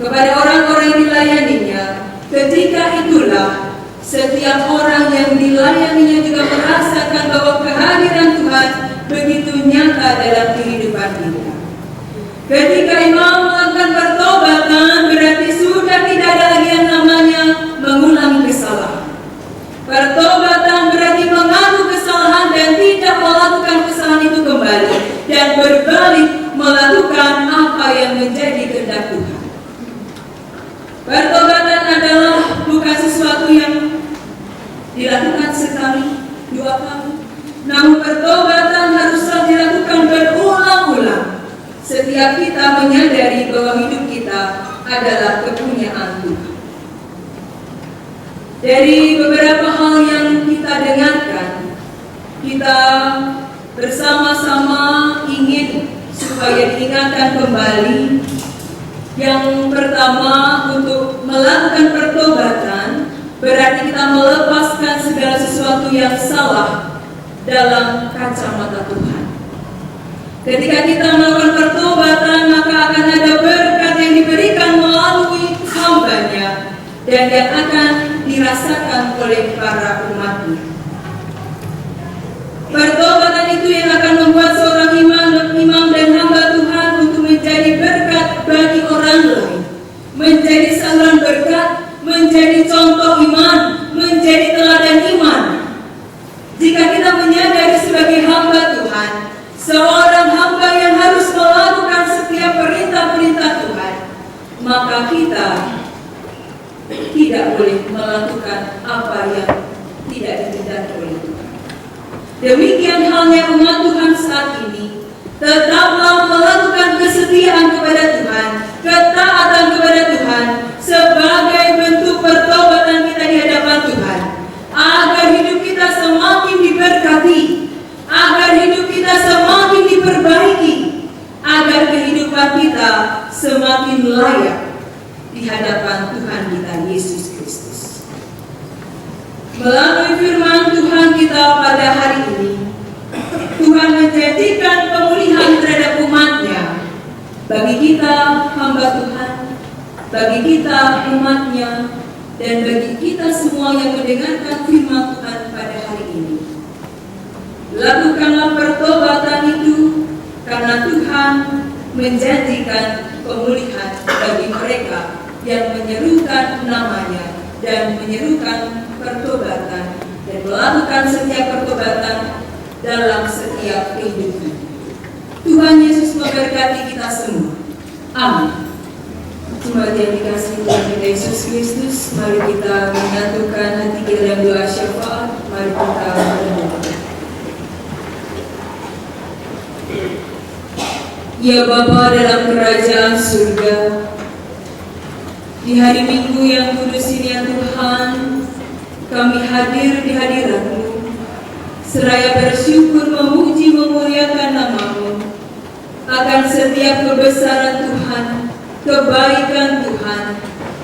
kepada orang-orang yang dilayaninya, ketika itulah setiap orang yang dilayaninya juga merasakan bahwa kehadiran Tuhan begitu nyata dalam kehidupan kita. Ketika imam melakukan pertobatan, berarti sudah tidak ada lagi yang namanya mengulangi kesalahan. Pertobatan berarti mengaku kesalahan dan tidak melakukan kesalahan itu kembali, dan berbalik melakukan apa yang menjadi kehendak Tuhan. Pertobatan adalah bukan sesuatu yang dilakukan sekali, dua kali, namun pertobatan haruslah dilakukan berulang-ulang. Setiap kita menyadari bahwa hidup kita adalah kepunyaan Tuhan. Dari beberapa hal yang kita dengarkan, kita bersama-sama ingin supaya diingatkan kembali. Yang pertama, untuk melakukan pertobatan berarti kita melepaskan segala sesuatu yang salah dalam kacamata Tuhan. Ketika kita melakukan pertobatan, maka akan ada berkat yang diberikan melalui hambanya dan yang akan dirasakan oleh para umatnya. Pertobatan itu yang akan membuat seorang imam dan hamba Tuhan untuk menjadi berkat bagi orang lain, menjadi saluran berkat, menjadi contoh iman, menjadi teladan iman. Jika kita menyadari sebagai hamba Tuhan, seorang hamba yang harus melakukan setiap perintah-perintah Tuhan, maka kita tidak boleh melakukan apa yang tidak dikehendaki oleh Tuhan. Demikian halnya umat Tuhan saat ini, tetaplah melakukan kesetiaan kepada Tuhan, ketaatan kepada Tuhan sebagai bentuk pertobatan kita di hadapan Tuhan, agar hidup kita semakin diberkati, agar hidup kita semakin diperbaiki, agar kehidupan kita semakin layak di hadapan Tuhan kita Yesus Kristus. Melalui firman Tuhan kita pada hari ini, Tuhan menjadikan pemulihan terhadap umatnya. Bagi kita hamba Tuhan, bagi kita umatnya, dan bagi kita semua yang mendengarkan firman Tuhan pada hari ini. Lakukanlah pertobatan itu, karena Tuhan menjanjikan pemulihan bagi mereka yang menyerukan namanya dan menyerukan pertobatan dan melakukan setiap pertobatan dalam setiap kehidupan. Tuhan Yesus memberkati kita semua. Amin. Jemaat yang dikasihi Tuhan kita Yesus Kristus, mari kita menyatukan hati kita dalam doa syafaat. Mari kita berdoa. Ya Bapa dalam kerajaan surga, di hari Minggu yang kudus ini ya Tuhan, kami hadir di hadirat-Mu, seraya bersyukur, memuji, memuliakan nama-Mu akan setiap kebesaran Tuhan, kebaikan Tuhan,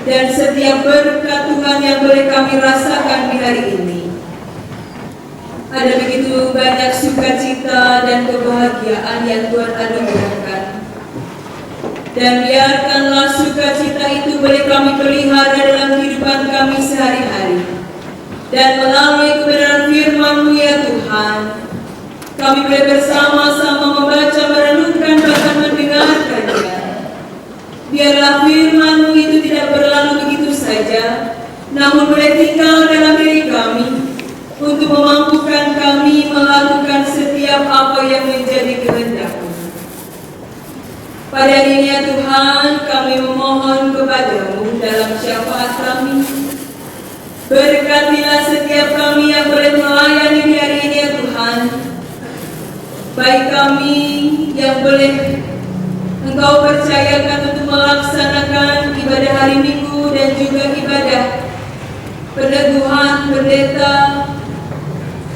dan setiap berkat Tuhan yang boleh kami rasakan di hari ini. Ada begitu banyak sukacita dan kebahagiaan yang Tuhan anugerahkan. Dan biarkanlah sukacita itu boleh kami pelihara dalam kehidupan kami sehari-hari. Dan melalui kebenaran firman-Mu ya Tuhan, kami boleh bersama-sama membaca, merenungkan, bahkan mendengarkannya. Biarlah firman-Mu itu tidak berlalu begitu saja, namun boleh tinggal dalam diri kami, untuk memampukan kami melakukan setiap apa yang menjadi kehendak-Mu. Pada hari ini ya Tuhan, kami memohon kepada-Mu dalam syafaat kami. Berkatilah setiap kami yang boleh melayani di hari ini ya Tuhan. Baik kami yang boleh Engkau percayakan untuk melaksanakan ibadah hari Minggu dan juga ibadah peneguhan pendeta,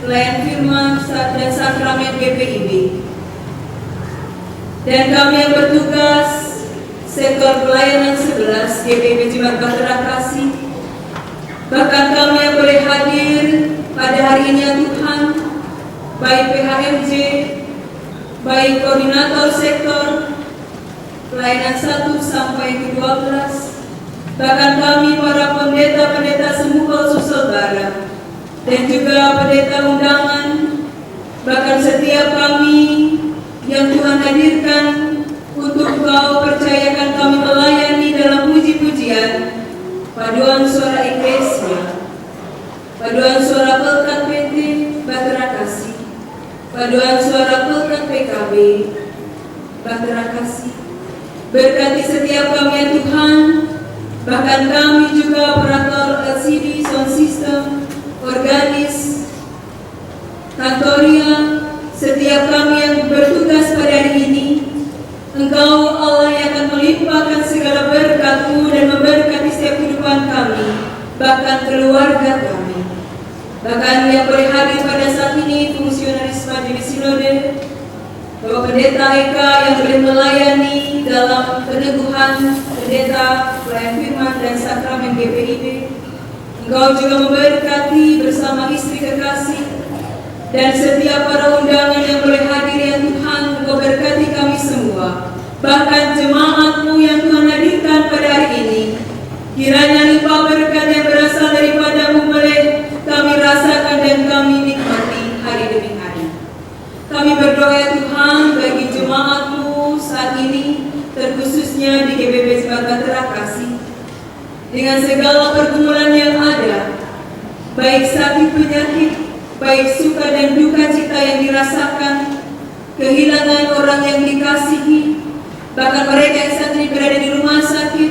pelayan firman dan sakramen GPIB. Dan kami yang bertugas sektor pelayanan 11 GPIB Jemaat Bahtera Kasih, bahkan kami yang boleh hadir pada hari ini ya Tuhan, baik PHMJ, baik koordinator sektor pelayanan 1 sampai ke 12, bahkan kami para pendeta-pendeta semua Sulsel Barat, dan juga pendeta undangan, bahkan setiap kami yang Tuhan hadirkan untuk Engkau percayakan kami melayani dalam puji-pujian, paduan suara Eklesia, paduan suara Pelkat PT Bahtera Kasih, paduan suara Pelkat PKB Bahtera Kasih. Berkati setiap kami ya Tuhan, bahkan kami juga operator LCD, sound system, organis, kantoria, setiap kami yang bertugas pada hari ini. Engkau Allah yang akan melimpahkan segala berkat-Mu dan memberkati setiap kehidupan kami, bahkan keluarga kami. Bahkan yang boleh hadir pada saat ini, fungsionaris Majelis Sinode, Bapak Pendeta Eka yang boleh melayani dalam peneguhan pendeta, pelayan firman dan sakramen GPIB. Engkau juga memberkati bersama istri kekasih dan setiap para undangan yang boleh hadir ya Tuhan. Engkau berkati kami semua, bahkan jemaat-Mu yang Tuhan hadirkan pada hari ini. Kiranya limpah berkat yang berasal daripada-Mu boleh kami rasakan dan kami nikmati hari demi hari. Kami berdoa ya Tuhan bagi jemaat-Mu saat ini, terkhususnya di GBB Jemaat Bahtera Kasih, dengan segala pergumulan yang ada, baik sakit penyakit, baik suka dan duka cita yang dirasakan, kehilangan orang yang dikasihi, bahkan mereka yang saat ini berada di rumah sakit.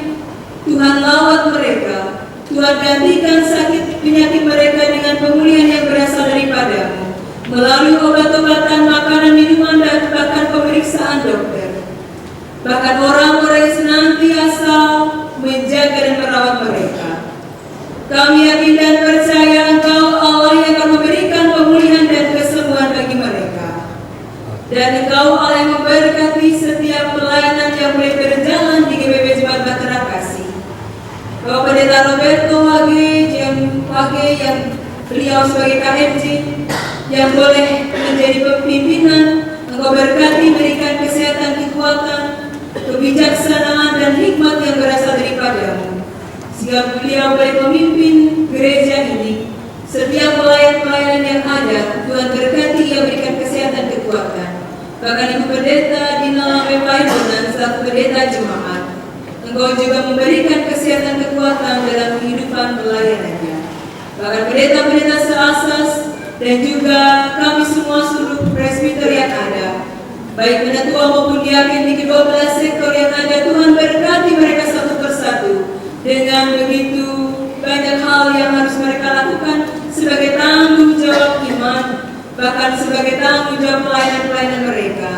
Tuhan lawat mereka, Tuhan gantikan sakit penyakit mereka dengan pemulihan yang berasal daripada-Mu, melalui obat-obatan, makanan, minuman, dan bahkan pemeriksaan dokter. Bahkan orang-orang yang senantiasa menjaga dan merawat mereka. Kami yakin dan percaya Engkau Allah yang akan memberikan pemulihan dan kesembuhan bagi mereka. Dan Engkau Allah yang memberkati setiap pelayanan yang boleh berjalan di GBB Jemaat Bahtera Kasih. Bapak Pendeta Roberto Wage yang beliau sebagai KMJ yang boleh menjadi pimpinan, Engkau berkati, berikan kesehatan, kekuatan, kebijaksanaan dan hikmat yang berasal daripada-Mu, sehingga beliau boleh memimpin gereja ini. Setiap pelayan-pelayanan yang ada, Tuhan berkati, ia berikan kesehatan, kekuatan. Bahkan Ibu Pendeta Dina Lamepaidonan selaku pendeta jemaat, Engkau juga memberikan kesehatan, kekuatan dalam kehidupan pelayanannya. Bahkan pendeta-pendeta seasas dan juga kami semua seluruh presbiter yang ada, baik penatua maupun diaken di kedua belah sektor yang ada, Tuhan berkati mereka satu persatu dengan begitu banyak hal yang harus mereka lakukan sebagai tanggung jawab iman, bahkan sebagai tanggung jawab pelayanan-pelayanan mereka.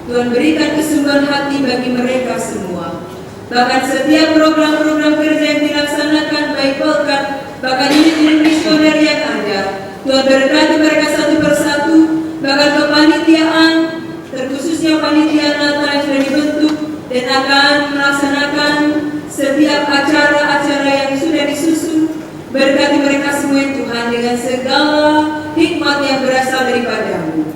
Tuhan berikan kesungguhan hati bagi mereka semua. Bahkan setiap program-program kerja yang dilaksanakan, baik Pelkat, bahkan unit-unit misioner yang ada, Tuhan berkati mereka satu persatu. Bahkan kepanitiaan, terkhususnya panitia Natal yang sudah dibentuk dan akan melaksanakan setiap acara-acara yang sudah disusun, berkati mereka semua Tuhan dengan segala hikmat yang berasal daripada-Mu.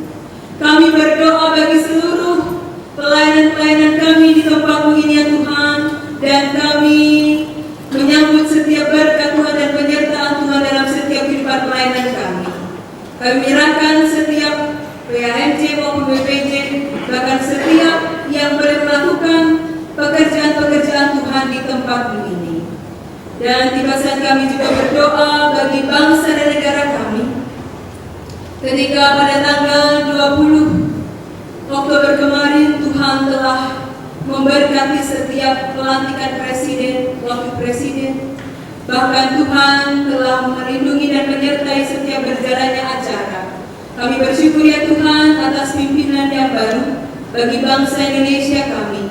Kami berdoa bagi seluruh pelayanan-pelayanan kami di tempat-Mu ini ya Tuhan. dan kami menyambut setiap berkat Tuhan dan penyertaan Tuhan dalam setiap kehidupan pelayanan kami. Kami menyerahkan setiap PAMJ maupun BPJ, bahkan setiap yang boleh melakukan pekerjaan-pekerjaan Tuhan di tempat ini. Dan tiba saat kami juga berdoa bagi bangsa dan negara kami. Ketika pada tanggal 20 Oktober kemarin Tuhan telah memberkati setiap pelantikan presiden, wakil presiden. Bahkan Tuhan telah melindungi dan menyertai setiap berjalannya acara. Kami bersyukur ya Tuhan atas pimpinan yang baru bagi bangsa Indonesia kami.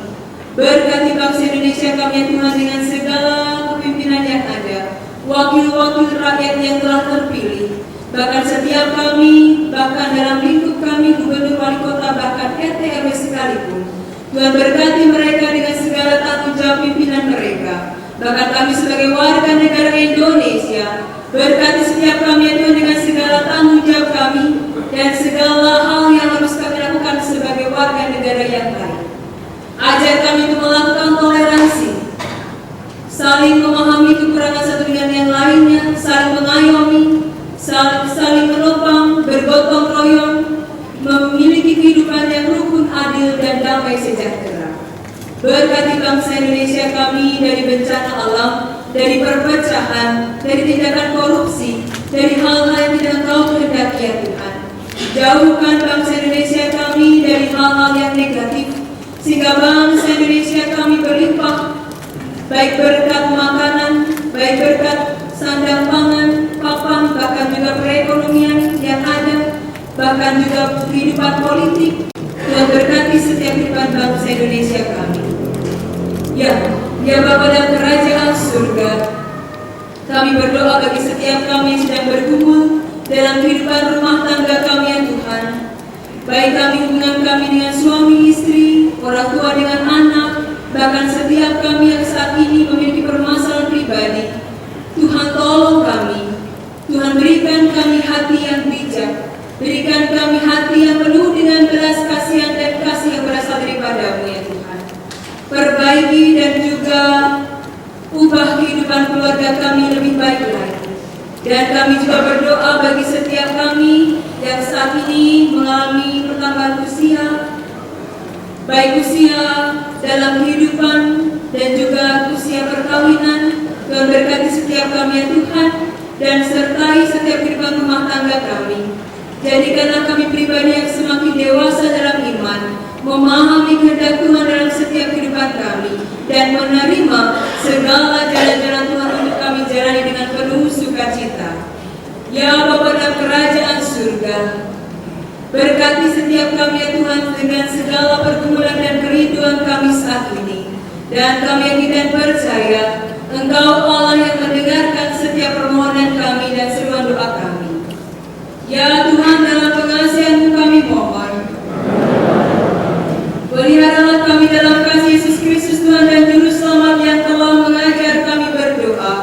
Berkati bangsa Indonesia kami ya Tuhan dengan segala kepimpinan yang ada, wakil-wakil rakyat yang telah terpilih, bahkan setiap kami, bahkan dalam lingkup kami, gubernur, wali kota, bahkan RT RW sekalipun. Tuhan berkati mereka dengan segala tanggung jawab pimpinan mereka. Bahkan kami sebagai warga negara Indonesia, berkati setiap kami ya Tuhan dengan segala tanggung jawab kami dan segala hal yang harus kami lakukan sebagai warga negara yang baik. Ajar kami untuk melakukan toleransi, saling memahami kekurangan satu dengan yang lainnya, saling mengayomi, saling menopang, bergotong royong, memiliki kehidupan yang rukun, adil, dan damai sejahtera. Berkati bangsa Indonesia kami dari bencana alam, dari perpecahan, dari tindakan korupsi, dari hal-hal yang tidak Engkau kehendaki ya Tuhan. Jauhkan bangsa Indonesia kami dari hal-hal yang negatif, sehingga bangsa Indonesia kami berlimpah, baik berkat makanan, baik berkat sandang pangan, papan, bahkan juga perekonomian yang ada, bahkan juga kehidupan politik. Tuhan berkati setiap kehidupan bangsa Indonesia kami. Ya Bapa dalam kerajaan surga, kami berdoa bagi setiap kami yang sedang bergumul dalam kehidupan rumah tangga kami ya Tuhan. Baik kami hubungan kami dengan suami istri, orang tua dengan anak, bahkan setiap kami yang saat ini memiliki permasalahan pribadi. Tuhan tolong kami, Tuhan berikan kami hati yang bijak, berikan kami hati yang penuh dengan belas kasihan dan kasih yang berasal daripada-Mu ya Tuhan. Perbaiki dan juga ubah kehidupan keluarga kami lebih baik lagi. Dan kami juga berdoa bagi setiap kami yang saat ini mengalami pertambahan usia, baik usia dalam kehidupan dan juga usia perkawinan. Tuhan berkati setiap kami ya Tuhan, dan sertai setiap kehidupan rumah tangga kami. Jadikanlah kami pribadi yang semakin dewasa dalam iman, memahami kehendak Tuhan dalam setiap kehidupan kami, dan menerima segala jalan-jalan Tuhan untuk kami jalani dengan penuh sukacita. Ya Bapa dalam kerajaan surga, berkati setiap kami ya Tuhan dengan segala pergumulan dan kerinduan kami saat ini. Dan kami yakin dan percaya Engkau Allah yang mendengarkan setiap permohonan kami dan seruan doa kami. Ya Tuhan, dalam pengasihan-Mu kami mohon, peliharalah kami dalam kasih Yesus Kristus Tuhan dan Juru Selamat yang telah mengajar kami berdoa.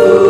Ku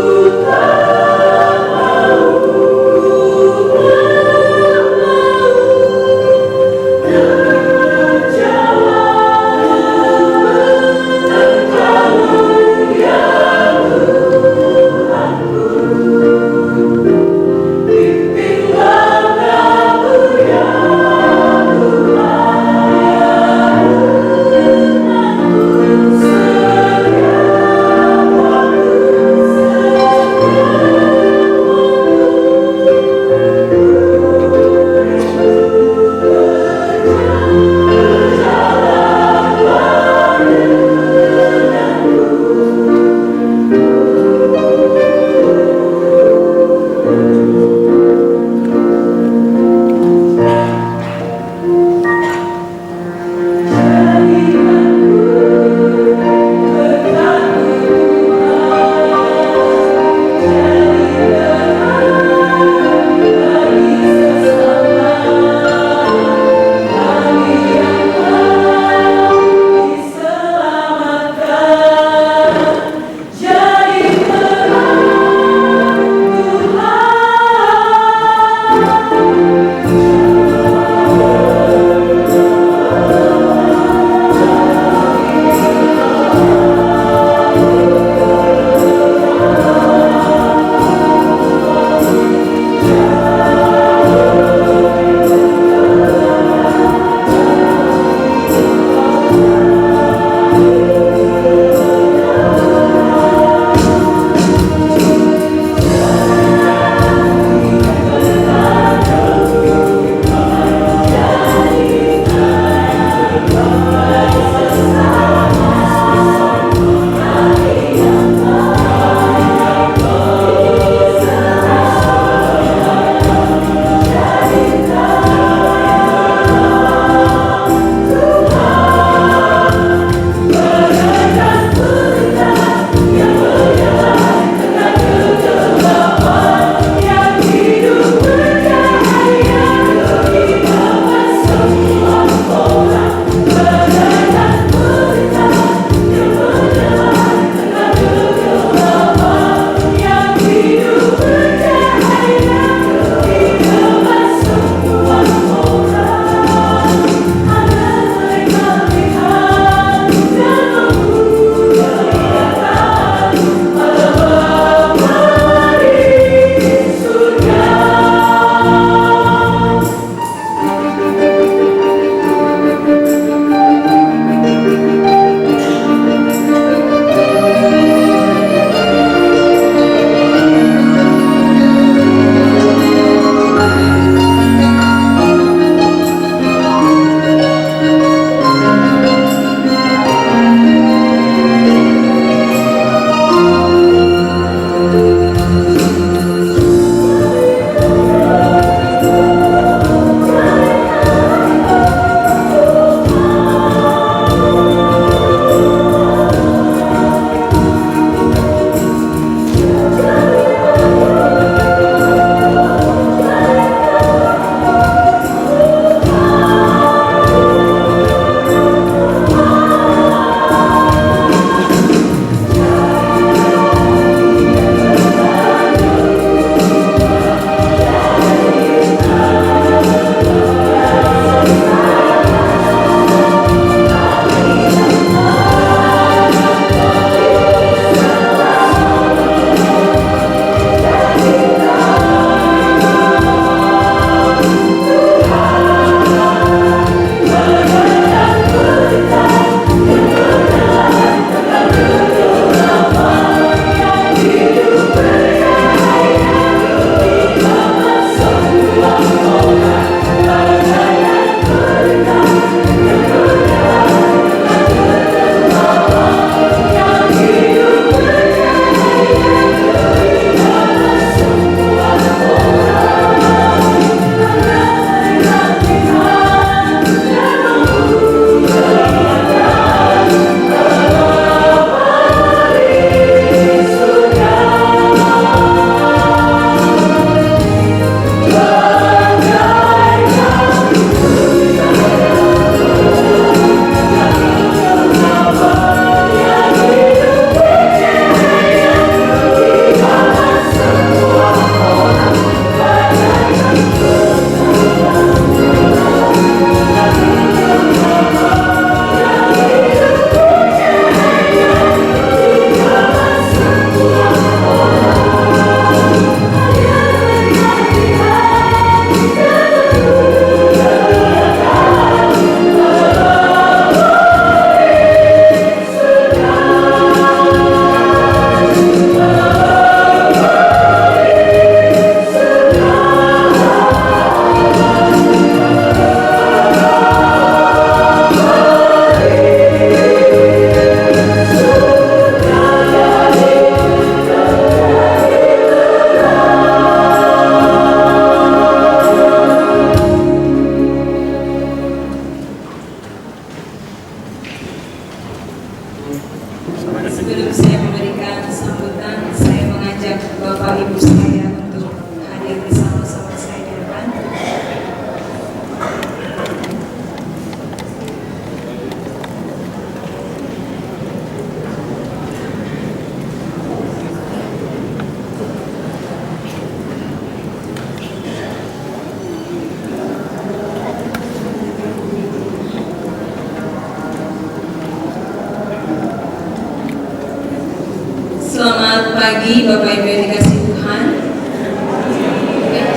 pagi Bapak Ibu yang dikasih Tuhan.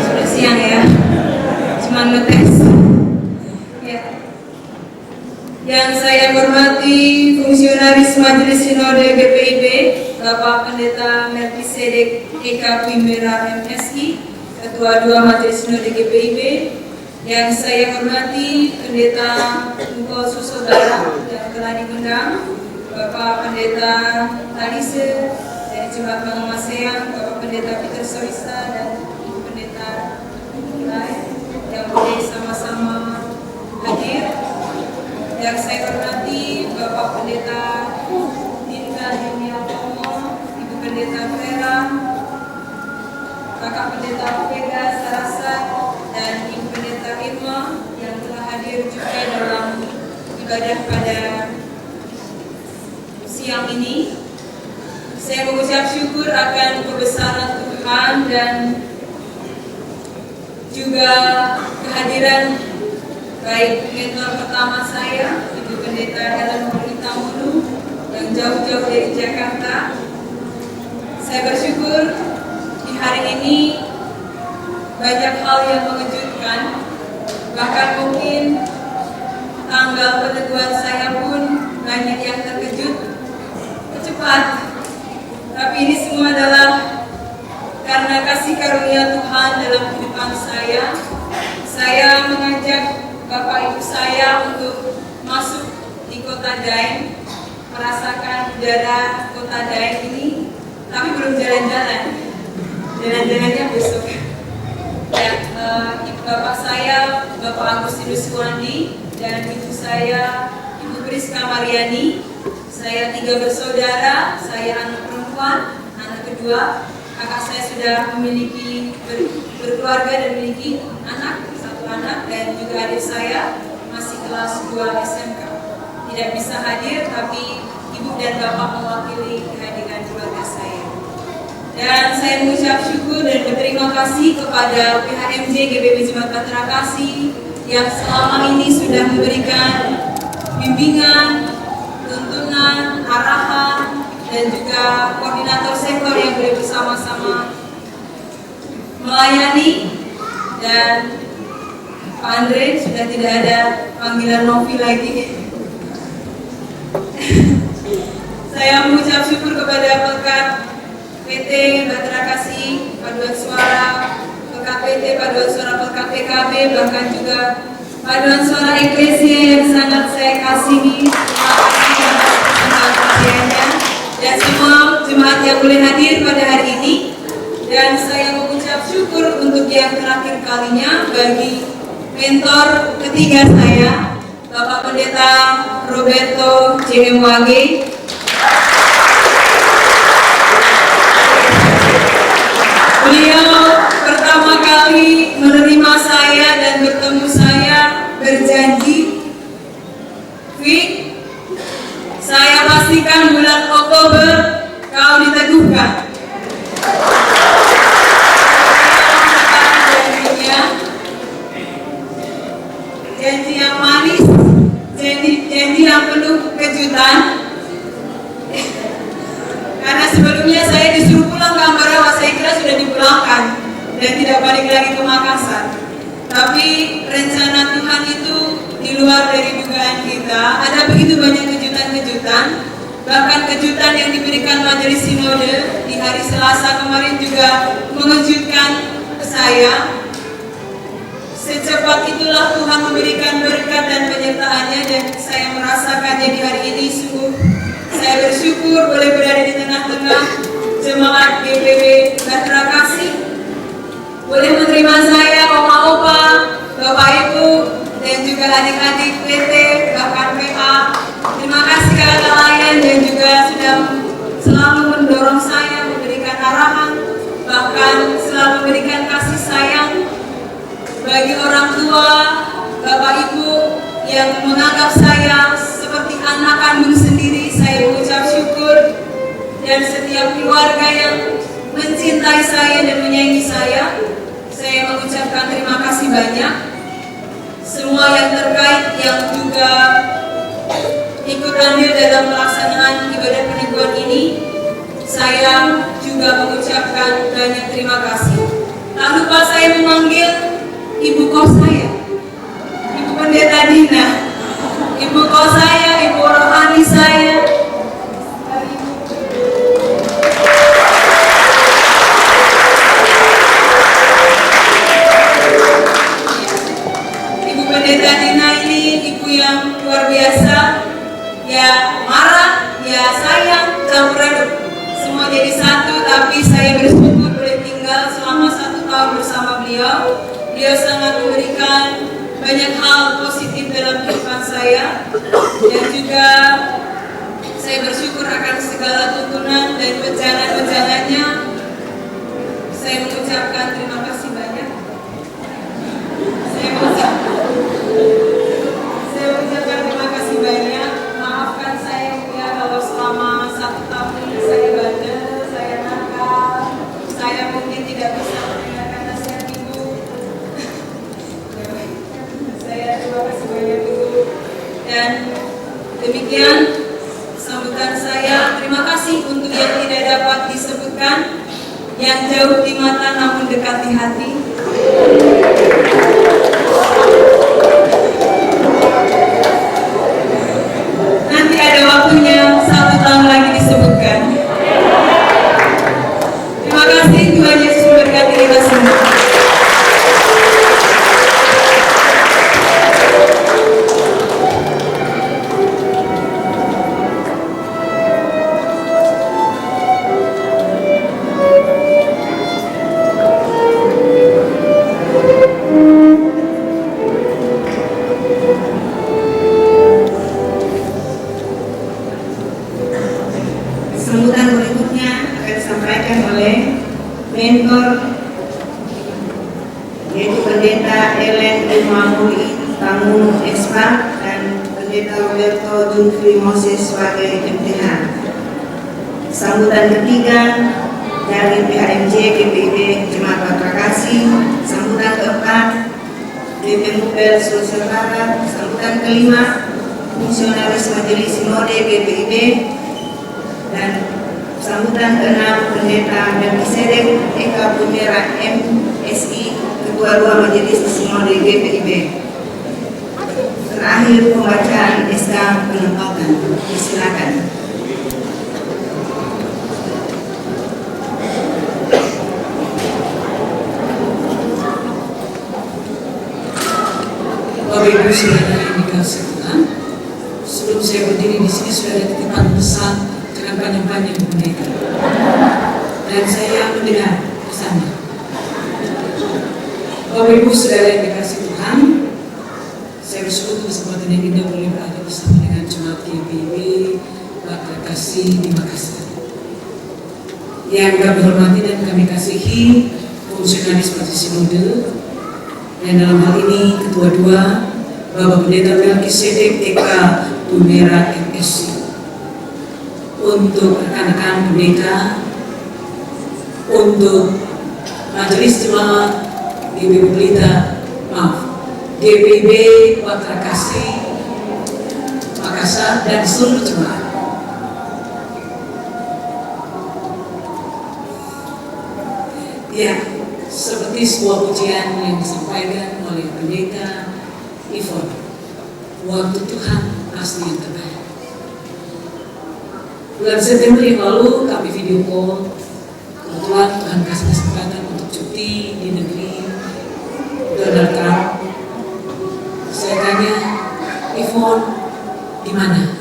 Sudah siang ya, cuma ngetes ya. Yang saya hormati Fungsionaris Majelis Sinode GPIB Bapak Pendeta Melkisedek Eka Primera MSI, Ketua 2 Majelis Sinode GPIB. Yang saya hormati Pendeta Engkau Susodara yang telah diundang, Bapak Pendeta Talise dari Jemaat Pangemasean, Bapak Pendeta Peter Soista dan Ibu Pendeta lain yang boleh sama-sama hadir. Yang saya hormati Bapak Pendeta Dinda Hemiatomo, Ibu Pendeta Vera, Kakak Pendeta Vega Sarasa, dan Ibu Pendeta Irma yang telah hadir juga dalam ibadah pada siang ini. Saya mengucap syukur akan kebesaran Tuhan dan juga kehadiran baik mentor pertama saya, Ibu Pendeta Helen Morita Mulu yang jauh-jauh dari Jakarta. Saya bersyukur di hari ini banyak hal yang mengejutkan, bahkan mungkin tanggal peneguhan saya pun banyak yang terkejut cepat. Tapi ini semua adalah karena kasih karunia Tuhan dalam kehidupan saya. Saya mengajak Bapak Ibu saya untuk masuk di Kota Daeng, merasakan udara Kota Daeng ini, tapi belum jalan-jalan. Jalan-jalannya besok. Ya, Bapak saya, Bapak Agustinus Wandi, dan Ibu saya, Ibu Priska Mariani. Saya 3 bersaudara, saya anak perempuan, anak kedua. Kakak saya sudah memiliki berkeluarga dan memiliki satu anak, dan juga adik saya masih kelas 2 SMK. Tidak bisa hadir, tapi Ibu dan Bapak mewakili kehadiran keluarga saya. Dan saya mengucap syukur dan berterima kasih kepada PHMJ GBB Jemaat Bahtera Kasih yang selama ini sudah memberikan bimbingan, tuntunan, arahan, dan juga koordinator sektor yang boleh bersama-sama melayani. Dan Pak Andre sudah tidak ada panggilan Novi lagi. Saya mengucap syukur kepada pekat PT Bahtera Kasih, Paduan Suara pekat PT, Paduan Suara pekat PKB, bahkan juga Paduan Suara Eklesia yang sangat saya kasihi. Terima kasih atas perhatiannya dan semua jemaat yang boleh hadir pada hari ini. Dan saya mengucap syukur untuk yang terakhir kalinya bagi mentor ketiga saya, Bapak Pendeta Roberto JMWG. Beliau pertama kali menerima saya dan bertemu saya berjanji, Vic, saya pastikan bulan Oktober kau diteguhkan. Janji yang manis, janji yang penuh kejutan. Karena sebelumnya saya disuruh pulang ke Ambarawa, saya kira sudah dipulangkan dan tidak balik lagi ke Makassar. Tapi rencana Tuhan itu di luar dari dugaan kita. Ada begitu banyak kejutan-kejutan, bahkan kejutan yang diberikan Majelis Sinode di hari Selasa kemarin juga mengejutkan saya. Secepat itulah Tuhan memberikan berkat dan penyertaannya, dan saya merasakannya di hari ini. Sungguh saya bersyukur boleh berada di tengah-tengah jemaat GPB Bahtera Kasih, boleh menerima saya, opa-opa, bapak ibu, dan juga adik-adik PT, bahkan PA. Terima kasih kakak layan dan juga sudah selalu mendorong saya, memberikan arahan, bahkan selalu memberikan kasih sayang bagi orang tua, bapak ibu yang menganggap saya seperti anak kandung sendiri. Saya mengucap syukur, dan setiap keluarga yang mencintai saya dan menyayangi saya mengucapkan terima kasih banyak. Semua yang terkait yang juga ikut andil dalam pelaksanaan ibadah peneguhan ini, saya juga mengucapkan banyak terima kasih. Tak lupa saya memanggil ibu kos saya, Ibu Pendeta Dina, ibu kos saya, ibu rohani saya. Ibu Pendeta Dina ini ibu yang luar biasa, ya marah, ya sayang, campur aduk, semua jadi satu. Tapi saya bersyukur boleh tinggal selama 1 tahun bersama beliau. Beliau sangat memberikan banyak hal positif dalam kehidupan saya, dan juga saya bersyukur akan segala tuntunan dan wejangan-wejangannya. Saya mengucapkan terima kasih banyak. Saya mengucapkan terima kasih banyak. Maafkan saya ya kalau selama 1 tahun ini saya bandel, saya nakal, saya mungkin tidak bisa mendengarkan nasihat ibu. Saya terima kasih banyak ibu. Dan demikian sambutan saya. Terima kasih untuk yang tidak dapat disebutkan, yang jauh di mata namun dekat di hati. Nanti ada waktunya 1 tahun lagi disebutkan. Terima kasih, Tuhan Yesus memberkati kita semua. Sambutan berikutnya akan disampaikan oleh mentor, yaitu Pendeta Ellen Imamuli Tangun Espa dan Pendeta Roberto Junfri Moses sebagai MTH. Sambutan ketiga dari PHMJ GPIB Jemaat Batra Kasih. Sambutan keempat BP Mubel Sulawesi Barat. Sambutan kelima Fungsionaris Majelis Sinode GPIB. Dan sambutan ke-6 Pendeta Melkisedek Eka Bumera MSI, Ketua 2 Majelis Sinode GPIB. Terakhir pembacaan SK penempatan. Silakan. Bapak Ibu saudara yang dikasih Tuhan, sebelum saya berdiri di sini sudah ada titipan pesan dengan panjang-panjang pendeta, dan saya mendengar pesannya. Bapak Ibu saudara yang dikasih Tuhan, saya bersyukur kesempatan yang indah boleh berada bersama dengan jemaat GPIB Batra Kasih di Makassar. Yang kami hormati dan kami kasihi fungsionaris Majelis Sinode, dan dalam hal ini Ketua 2 Bapak Pendeta Melkisedek Eka Bumera MSI, untuk rekan-rekan pendeta, untuk Majelis Jemaat GPIB Batra Kasih Makassar, dan seluruh jemaat. Ya, seperti sebuah pujian yang disampaikan oleh Pendeta Ivon, waktu Tuhan pasti yang terbaik. Bulan September yang lalu kami video call, kebetulan Tuhan kasih kesempatan untuk cuti di negeri Donald Trump. Saya tanya, Ivon, di mana?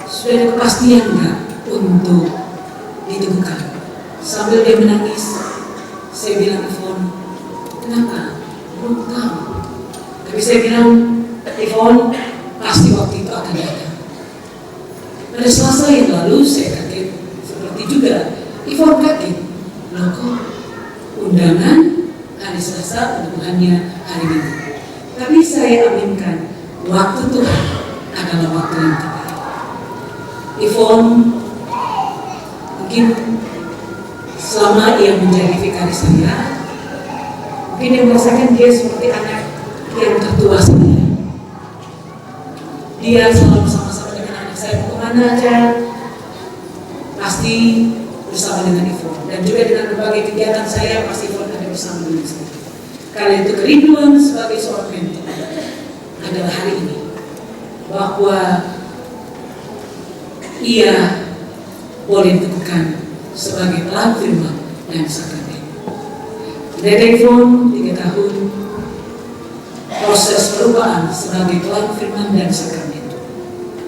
Sudah ada kepastian nggak untuk ditemukan? Sambil dia menangis, saya bilang, Ivon, kenapa? Belum tahu. Tapi saya bilang, Ivon, pasti waktu itu akan datang. Pada Selasa yang lalu saya kaget, seperti juga Ivon kaget. Loh kok undangan hari Selasa, undangannya hari Minggu. Tapi saya aminkan, waktu Tuhan adalah waktu yang terbaik. Ivon mungkin selama ia menjadi vikaris saya, mungkin dia merasakan dia seperti anak yang tertua saya. Dia selalu bersama-sama dengan anak saya, kemana aja pasti dan juga dengan berbagai kegiatan saya pasti Ivon ada bersama dengan saya. Karena itu kerinduan sebagai seorang mentor adalah hari ini bahwa ia boleh ditemukan sebagai pelaku firman dan sakramen. Pendeta Ivon 3 tahun proses perubahan sebagai pelaku firman dan sakramen.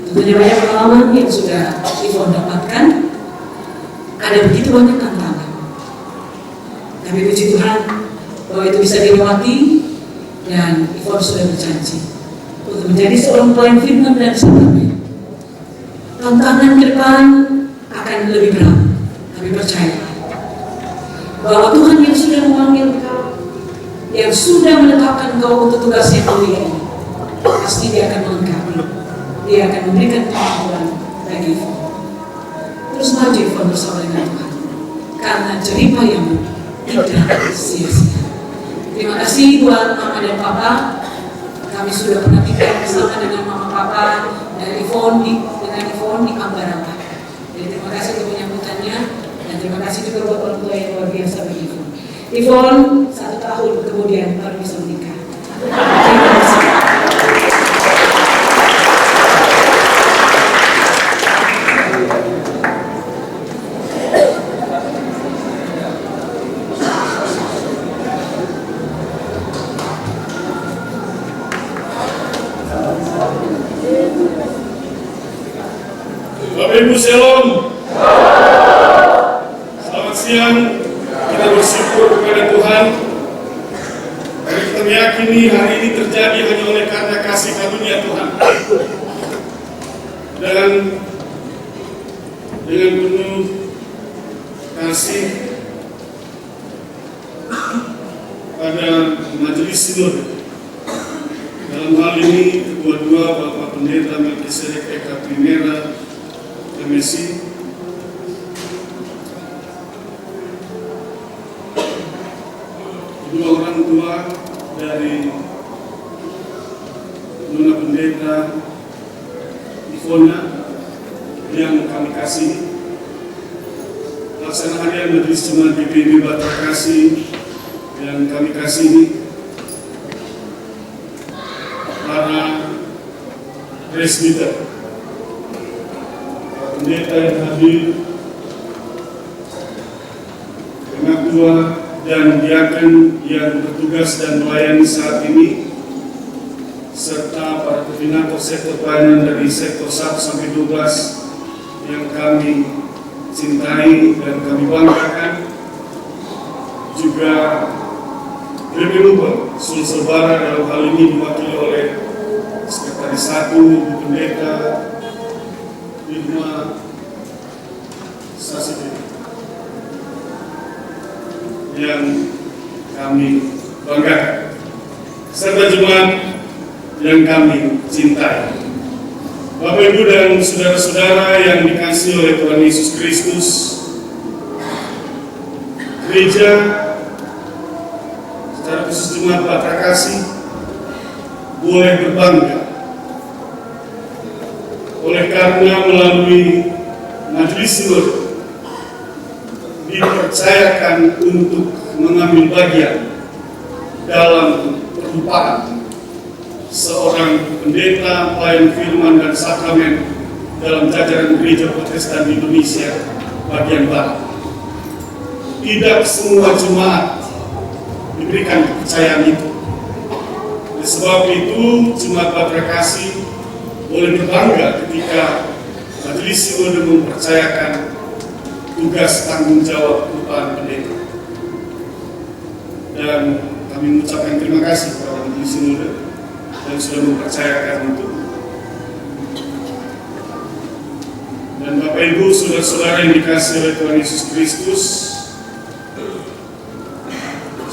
Tentunya banyak pengalaman yang sudah Ivon dapatkan. Ada begitu banyak tantangan. Tapi puji Tuhan bahwa itu bisa dilewati dan Ivon sudah berjanji untuk menjadi seorang pelayan firman dan sakramen. Tantangan ke depan akan lebih berat, tapi percaya bahwa Tuhan yang sudah memanggil engkau, yang sudah menetapkan engkau untuk tugas yang mulia ini, pasti Dia akan melengkapi, Dia akan memberikan kemampuan bagi Ivon. Terus maju Ivon bersama dengan Tuhan, karena jeripayahmu tidak sia-sia. Terima kasih buat Mama dan Papa. Kami sudah pernah tinggal bersama dengan Mama Papa dan Ivon di Ambarata. Jadi terima kasih untuk penyambutannya dan terima kasih juga buat orang tua yang luar biasa bagi Ivon. Ivon 1 tahun kemudian baru bisa menikah. Terima kasih. Bapak Ibu Shalom. Selamat siang. Kita bersyukur kepada Tuhan karena kita meyakini hari ini terjadi hanya oleh karena kasih karunia Tuhan. Dan dengan penuh kasih pada majelis sinode, dalam hal ini kedua-dua Bapak Pendeta Melkisedek Eka Primera Messi, kedua orang tua dari Nona Pendeta Ivona yang kami kasih, pelaksana harian Majelis Jemaat GPIB Batra Kasih yang kami kasih, para presbiter, pendeta yang hadir, pengatua dan diaken yang bertugas dan melayani saat ini, serta para koordinator sektor pelayanan dari sektor 1 sampai 12 yang kami cintai dan kami banggakan, juga Rebelupa Sulsel Barat dalam hal ini diwakili oleh Sekretaris 1, Ibu Pendeta Irma Sasidi yang kami banggakan, serta jemaat yang kami cintai. Bapak Ibu dan saudara-saudara yang dikasihi oleh Tuhan Yesus Kristus, gereja secara khusus jemaat Batra Kasih boleh berbangga oleh karena melalui majelis sinode dipercayakan untuk mengambil bagian dalam perubahan seorang pendeta pelayan firman dan sakramen dalam jajaran gereja Protestan di Indonesia bagian barat. Tidak semua jemaat diberikan kepercayaan itu. Oleh sebab itu, jemaat Batra Kasih boleh berbangga ketika majelis sinode mempercayakan tugas tanggung jawab perubahan pendeta. Dan kami mengucapkan terima kasih kepada majelis sinode yang sudah mempercayakan itu. Dan Bapak Ibu, saudara-saudara yang dikasihi oleh Tuhan Yesus Kristus,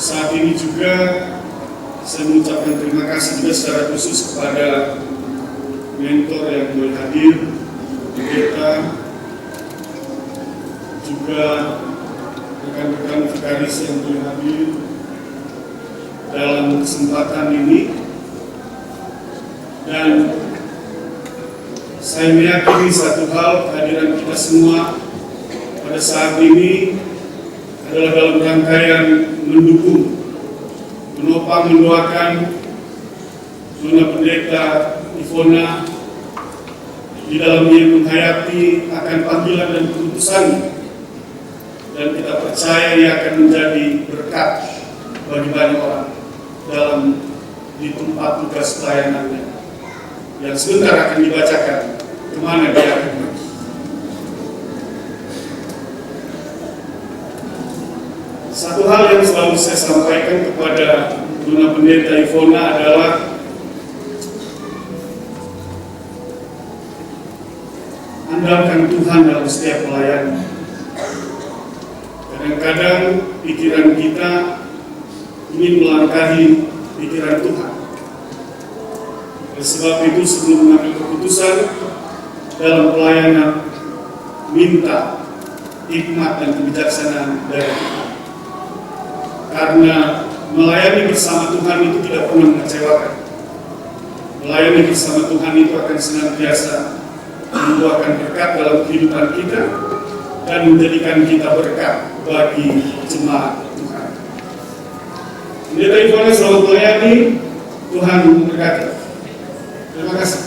saat ini juga saya mengucapkan terima kasih juga secara khusus kepada mentor yang boleh hadir, pendeta, juga rekan-rekan vikaris yang boleh hadir dalam kesempatan ini. Dan saya meyakini satu hal, kehadiran kita semua pada saat ini adalah dalam rangkaian mendukung, menopang, mendoakan Nona Pendeta Ivona di dalam dia menghayati akan panggilan dan keputusannya, dan kita percaya ia akan menjadi berkat bagi banyak orang dalam di tempat tugas pelayanannya yang sebentar akan dibacakan kemana dia akan pergi. Satu hal yang selalu saya sampaikan kepada Nona Pendeta Ivona adalah andalkan Tuhan dalam setiap pelayanan. Kadang-kadang pikiran kita ingin melangkahi pikiran Tuhan. Oleh sebab itu sebelum mengambil keputusan dalam pelayanan, minta hikmat dan kebijaksanaan dari Tuhan. Karena melayani bersama Tuhan itu tidak pernah mengecewakan. Melayani bersama Tuhan itu akan senantiasa membuahkan berkat dalam kehidupan kita dan menjadikan kita berkat bagi jemaat Tuhan. Pendeta Ivona selalu melayani, Tuhan memberkati. Terima kasih.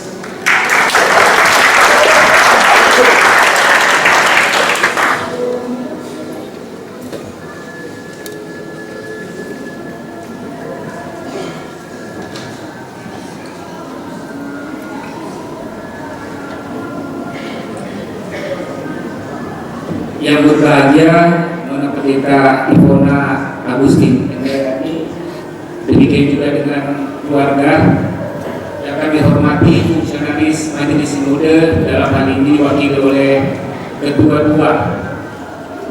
Yang berbahagia Nona Pendeta Ivona Agustin MPRI, demikian juga dengan keluarga yang kami hormati, fungsionaris Majelis Sinode, dalam hal ini diwakili oleh Ketua-Tua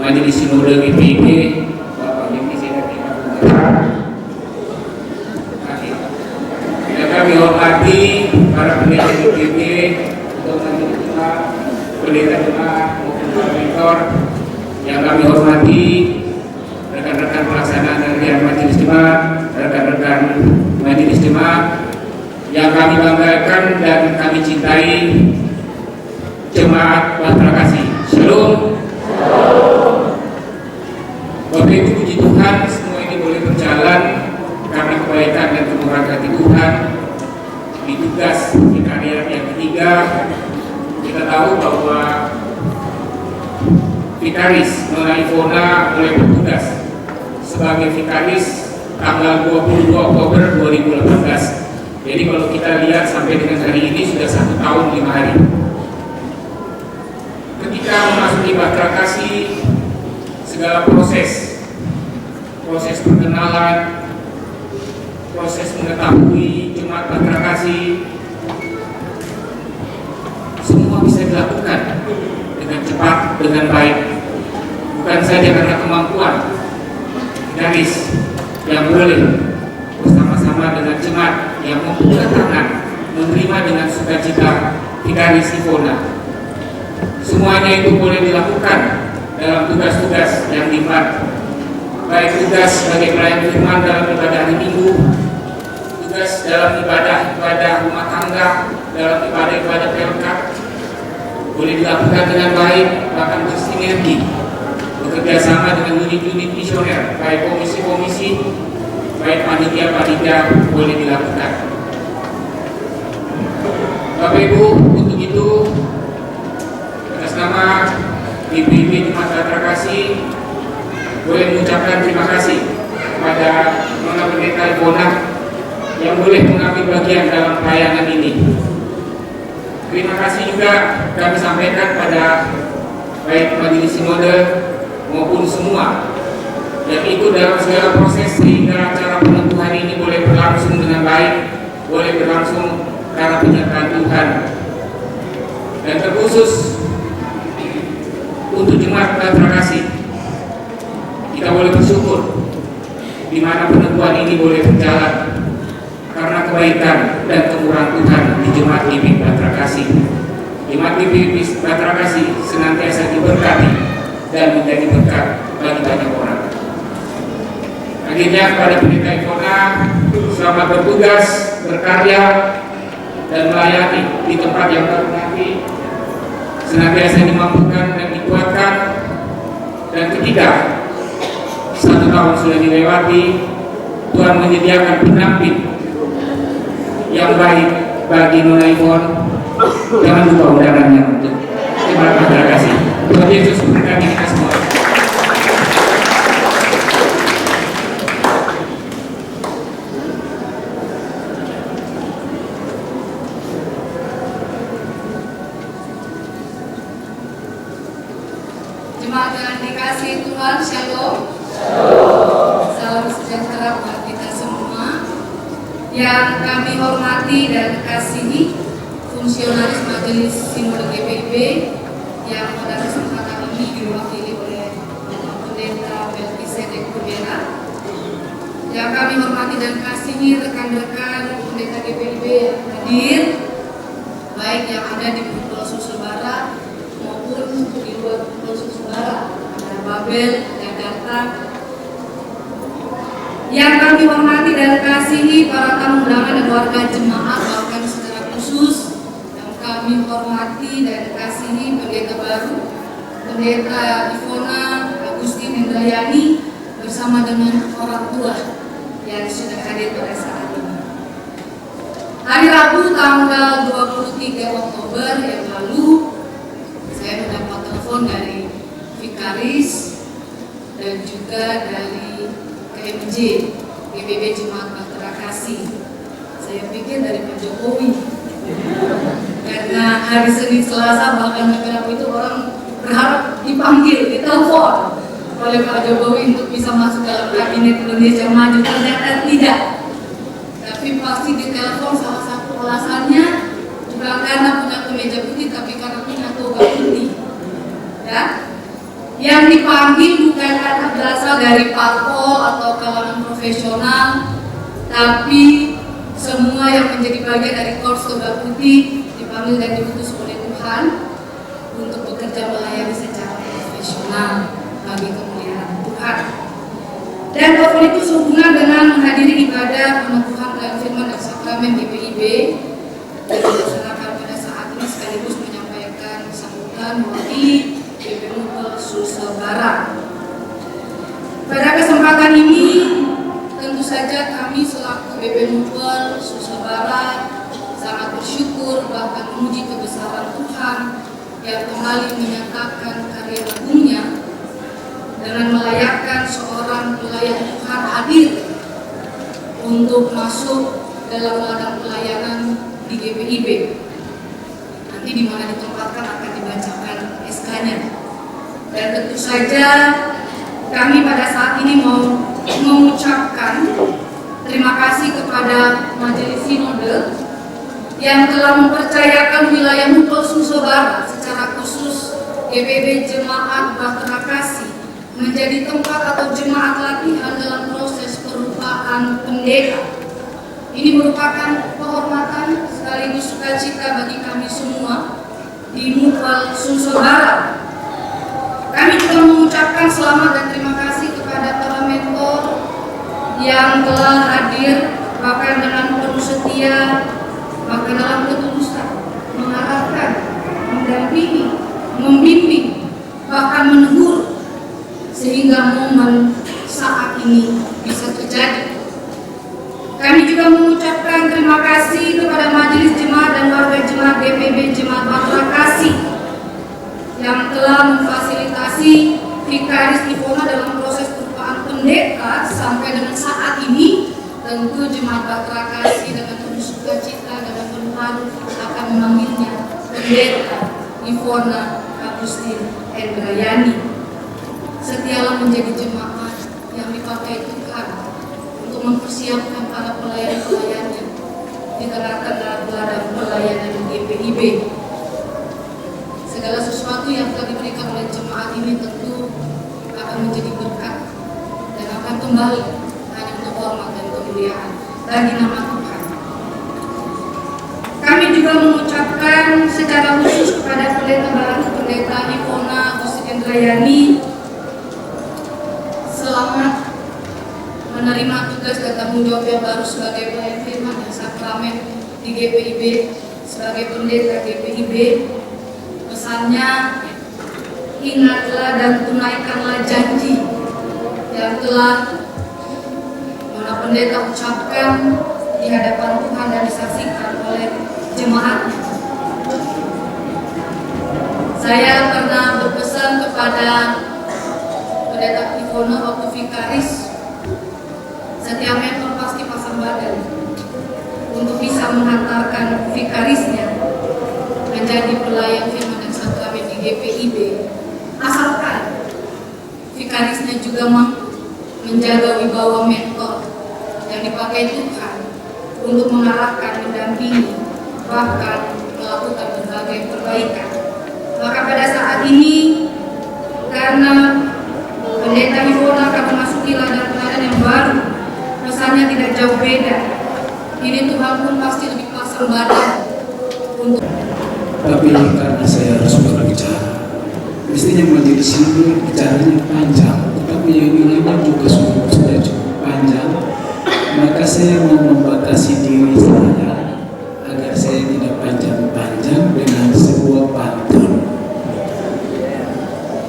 Majelis Sinode GPIB Bapak Mimpi Sedatina. Yang kami hormati para pendeta GPIB, pendeta jemaat maupun mentor, yang kami hormati rekan-rekan pelaksanaan harian Majelis Jemaat, rekan-rekan Majelis Jemaat yang kami banggakan dan kami cintai, Jemaat Bahtera Kasih. Shalom. Bapak Ibu, puji Tuhan, semua ini boleh berjalan karena kebaikan dan kemurahan hati Tuhan. Di tugas vikariat yang ketiga, kita tahu bahwa vikaris Nona Ivona mulai bertugas sebagai vikaris tanggal 22 Oktober 2018. Jadi kalau kita lihat sampai dengan hari ini sudah 1 tahun 5 hari. Ketika memasuki Bahtera Kasih, segala proses perkenalan, proses mengetahui jemaat Bahtera Kasih, semua bisa dilakukan dengan cepat, dengan baik. Bukan saja karena kemampuan vikaris yang boleh bersama-sama dengan jemaat yang membuka tangan menerima dengan sukacita vikaris Ivona. Semuanya itu boleh dilakukan dalam tugas-tugas yang diemban, baik tugas sebagai pelayan firman dalam ibadah hari Minggu, tugas dalam ibadah rumah tangga, dalam ibadah PLK, boleh dilakukan dengan baik, bahkan bersinergi, bekerja sama dengan unit-unit misioner, baik komisi-komisi, baik panitia-panitia, boleh dilakukan. Bapak Ibu, untuk itu atas nama GPIB Jemaat Bahtera Kasih boleh mengucapkan terima kasih kepada Nona Pendeta Ivona yang boleh mengambil bagian dalam pelayanan ini. Terima kasih juga kami sampaikan pada baik Majelis Sinode maupun semua yang ikut dalam segala proses sehingga acara penentuan ini boleh berlangsung dengan baik, boleh berlangsung karena penyertaan Tuhan. Dan terkhusus untuk jemaat Bahtera Kasih, kita boleh bersyukur di mana penentuan ini boleh berjalan karena kebaikan dan kemurahan Tuhan di jemaat GPIB Bahtera Kasih. Jemaat GPIB Bahtera Kasih senantiasa diberkati dan menjadi berkat bagi banyak orang. Akhirnya kepada Pendeta Ivona, selamat bertugas, berkarya, dan melayani di tempat yang baru nanti, senantiasa dimampukan dan dikuatkan. Dan ketiga, tahun sudah dilewati, Tuhan menyediakan pendamping yang baik bagi Nona Ivon. Jangan lupa undangannya untuk terima kasih. Tuhan Yesus memberkati kita semua. Jemaat yang dikasihi Tuhan, Shalom. Salam sejahtera buat kita semua. Yang kami hormati dan kasihi fungsionaris Majelis Sinode GPIB yang pada kesempatan ini diwakili oleh Pendeta Melkisedek Kubera. Yang kami hormati dan kasihi rekan-rekan Pendeta GPIB yang hadir, baik yang ada di Pulau Susul Barat maupun di luar Pulau Susul Barat, ada Babel, Jakarta. Yang kami hormati dan kasihi para tamu undangan dan warga jemaat, bahkan secara khusus yang kami hormati dan kasihi pendeta baru, Pendeta Ivona Agustin Hendayani bersama dengan orang tua yang sudah hadir pada saat ini. Hari Rabu tanggal 23 Oktober yang lalu, saya mendapat telepon dari Vikaris dan juga dari KMJ GBB Jemaat Bahtera Kasih. Saya pikir dari Pak Jokowi, karena hari Senin Selasa bahkan waktu itu orang berharap dipanggil, ditelepon oleh Pak Jokowi untuk bisa masuk dalam kabinet Indonesia Maju. Ternyata tidak, tapi pasti ditelepon. Salah satu alasannya bukan karena punya kemeja putih, tapi karena punya toga putih. Ya, yang dipanggil bukan karena berasal dari parpol atau kalangan profesional, tapi semua yang menjadi bagian dari Korps Toga Putih dipanggil dan diutus oleh Tuhan untuk bekerja melayani secara profesional bagi kemuliaan Tuhan. Dan telepon itu sehubungan dengan menghadiri ibadah peneguhan dan firman dan sakramen GPIB yang dilaksanakan pada saat ini, sekaligus menyampaikan sambutan mewakili GP Mupel Sulsel Barat. Pada kesempatan ini tentu saja kami selaku BP Mupel Sulsel Barat sangat bersyukur bahkan memuji kebesaran Tuhan yang kembali menyatakan karya agungnya dengan melayakkan seorang pelayan Tuhan hadir untuk masuk dalam ladang pelayanan di GPIB. Nanti di mana ditempatkan akan dibacakan SK-nya. Dan tentu saja kami pada saat ini mau mengucapkan terima kasih kepada Majelis Sinode yang telah mempercayakan wilayah Mupel Sulsel Barat, secara khusus GPIB Jemaat Bahtera Kasih, menjadi tempat atau jemaat latihan dalam proses perupaan pendeta. Ini merupakan kehormatan sekaligus sukacita bagi kami semua di Mupel Sulsel Barat. Kami juga mengucapkan selamat dan terima kasih kepada para mentor yang telah hadir, bahkan dengan penuh setia, bahkan dalam ketulusan, mengarahkan, mendampingi, membimbing, bahkan menegur, sehingga momen saat ini bisa terjadi. Kami juga mengucapkan terima kasih kepada Majelis Jemaat dan warga Jemaat GPIB Jemaat Bahtera Kasih yang telah memfasilitasi Vikaris Ivona dalam proses perupaan pendeta sampai dengan saat ini. Tentu Jemaat Bahtera Kasih dengan penuh sukacita dan penuh haru akan memanggilnya Pendeta Ivona Agustin Hendayani. Setialah menjadi jemaat yang dipakai Tuhan untuk mempersiapkan para pelayan-pelayannya di tengah-tengah ladang pelayanan GPIB. Segala sesuatu yang telah diberikan oleh jemaat ini tentu akan menjadi berkat dan akan kembali hanya untuk hormat dan kemuliaan bagi nama Tuhan. Kami juga mengucapkan secara khusus kepada pendeta baru, Pendeta Ivona Agustin Hendayani, selamat menerima tugas dan tanggung jawab yang baru sebagai pelayan firman dan sakramen di GPIB sebagai pendeta GPIB. Pesannya, ingatlah dan tunaikanlah janji yang telah Bapak Pendeta ucapkan di hadapan Tuhan dan disaksikan oleh jemaatnya. Saya pernah berpesan kepada Pendeta Ivona waktu vikaris, setiap mentor pasti pasang badan untuk bisa menghantarkan vikarisnya menjadi pelayan firman dan sakramen di GPIB, asalkan vikarisnya juga mampu menjaga wibawa mentor yang dipakai Tuhan untuk mengarahkan, mendampingi, bahkan melakukan berbagai perbaikan. Maka pada saat ini, karena Pendeta Ivona akan memasuki ladang pelayanan yang baru, pesannya tidak jauh beda. Ini Tuhan pun pasti lebih pasang badan untuk. Tapi karena saya harus berbicara, mestinya majelis ini bicaranya panjang, tetapi yang lainnya juga sudah cukup panjang. Maka saya mau membatasi diri saya agar saya tidak panjang-panjang dengan sebuah pantun.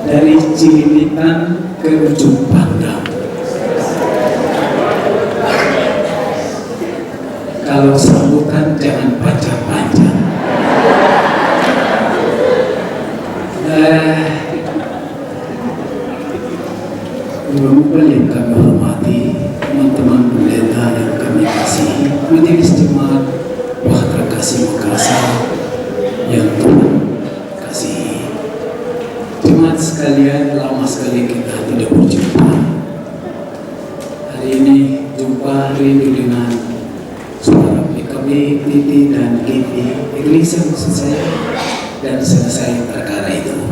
Dari Cililitan ke ujung pandang, kalau sambutan jangan panjang-panjang. Ibu-ibu yang kami hormati, teman-teman pendeta yang kami kasihi, majelis jemaat Bahtera Kasih Makassar yang Tuhan kasihi. Jemaat sekalian, lama sekali kita tidak berjumpa. Hari ini jumpa rindu dengan suara PKB, Titi dan Kipi, Iglesia maksud saya, dan selesai perkara itu.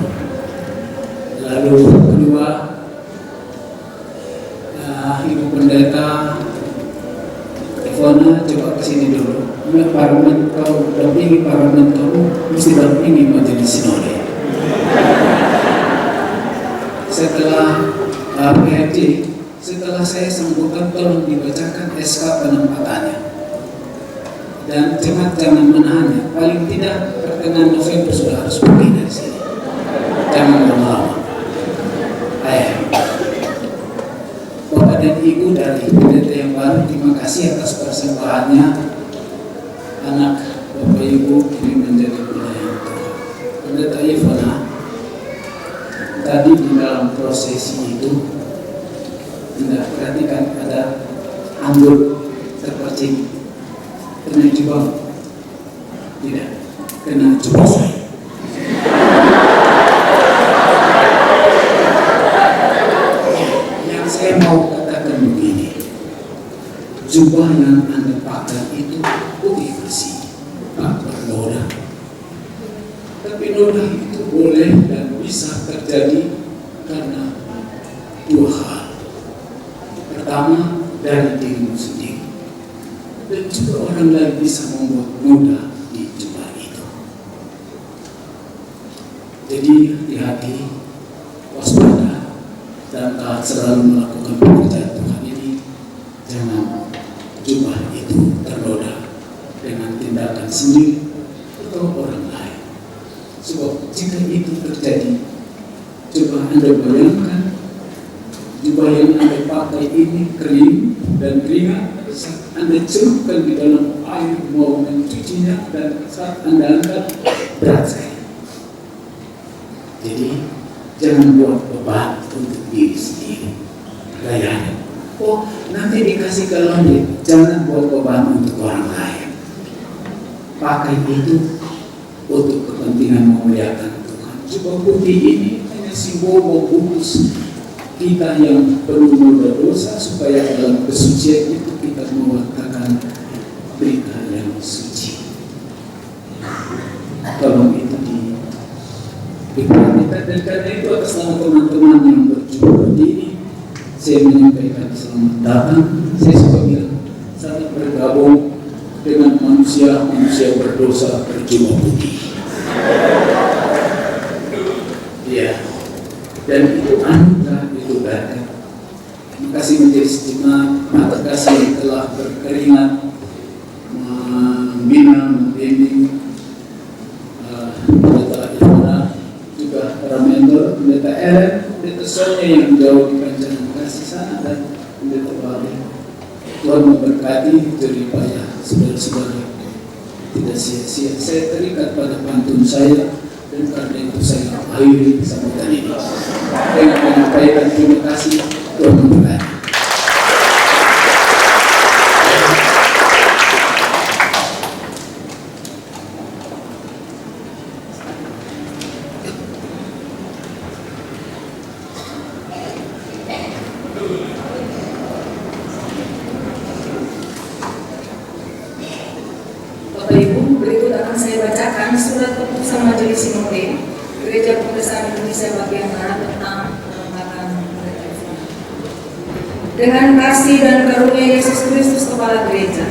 Lalu kedua, Ibu Pendeta Ivona, coba kesini dulu. Parlemen kau dampingi, parlemen kamu mesti dampingi majelis sinode. Setelah PRJ, setelah saya sambutan, tolong dibacakan SK penempatannya. Dan jemaat jangan menahannya. Paling tidak pertengahan November sudah harus pergi dari sini. Jangan lama-lama. Ayo. Bapak dan Ibu dari pendeta yang baru, terima kasih atas persembahannya. Anak Bapak Ibu ini menjadi pelayan Tuhan. Pendeta Ivona, tadi di dalam prosesi itu tidak perhatikan ada anggur terpercik, kena jubah, tidak kena jubah saya. Yang saya mau katakan begini, jubah yang Anda pakai itu putih bersih, tak bernoda. Tapi noda itu boleh dan bisa terjadi karena dua hal. Pertama, dari dirimu sendiri, dan juga orang lain bisa membuat noda di jubah itu. Jadi hati-hati, waspada, dan taat selalu melakukan pekerjaan Tuhan ini. Jangan jubah itu ternoda dengan tindakan sendiri atau orang lain. Sebab jika itu terjadi, coba Anda bayangkan jubah yang Anda pakai ini kering dan keringat, saat Anda celupkan di dalam air mau mencucinya, dan saat Anda angkat berat sekali. Jadi jangan buat beban untuk diri sendiri. Layani. Oh, nanti dikasih ke laundry. Jangan buat beban untuk orang lain. Pakai itu untuk kepentingan memuliakan Tuhan. Jubah putih ini hanya simbol membungkus kita yang penuh noda dosa, supaya dalam kesucian itu kita mengatakan berita yang suci. Tolong itu diperhatikan, dan karena itu atas nama teman-teman yang berjumpa berdiri, saya menyampaikan selamat datang. Saya suka bilang, saya bergabung dengan manusia berdosa berjubah putih. Ya, dan itu anugerah, itu berkat. Terima kasih majelis jemaat, terima kasih yang telah berkeringat membina, membimbing Pendeta Ivona, juga para mentor, Pendeta Ellen, Pendeta Sonia yang jauh di Panjang. Terima kasih. sana dan pendeta Bali. Tuhan memberkati jeripaya saudara-saudara, tidak sia-sia. Saya terikat pada pantun saya, dan karena itu saya akhiri sambutan ini dengan menyampaikan terima kasih. Tuhan memberkati. Bapak Ibu, berikut akan saya bacakan surat keputusan Majelis Sinode Gereja Protestan Indonesia bagian Barat tentang penempatan pendeta Ivona. Dengan kasih dan karunia Yesus Kristus Kepala Gereja,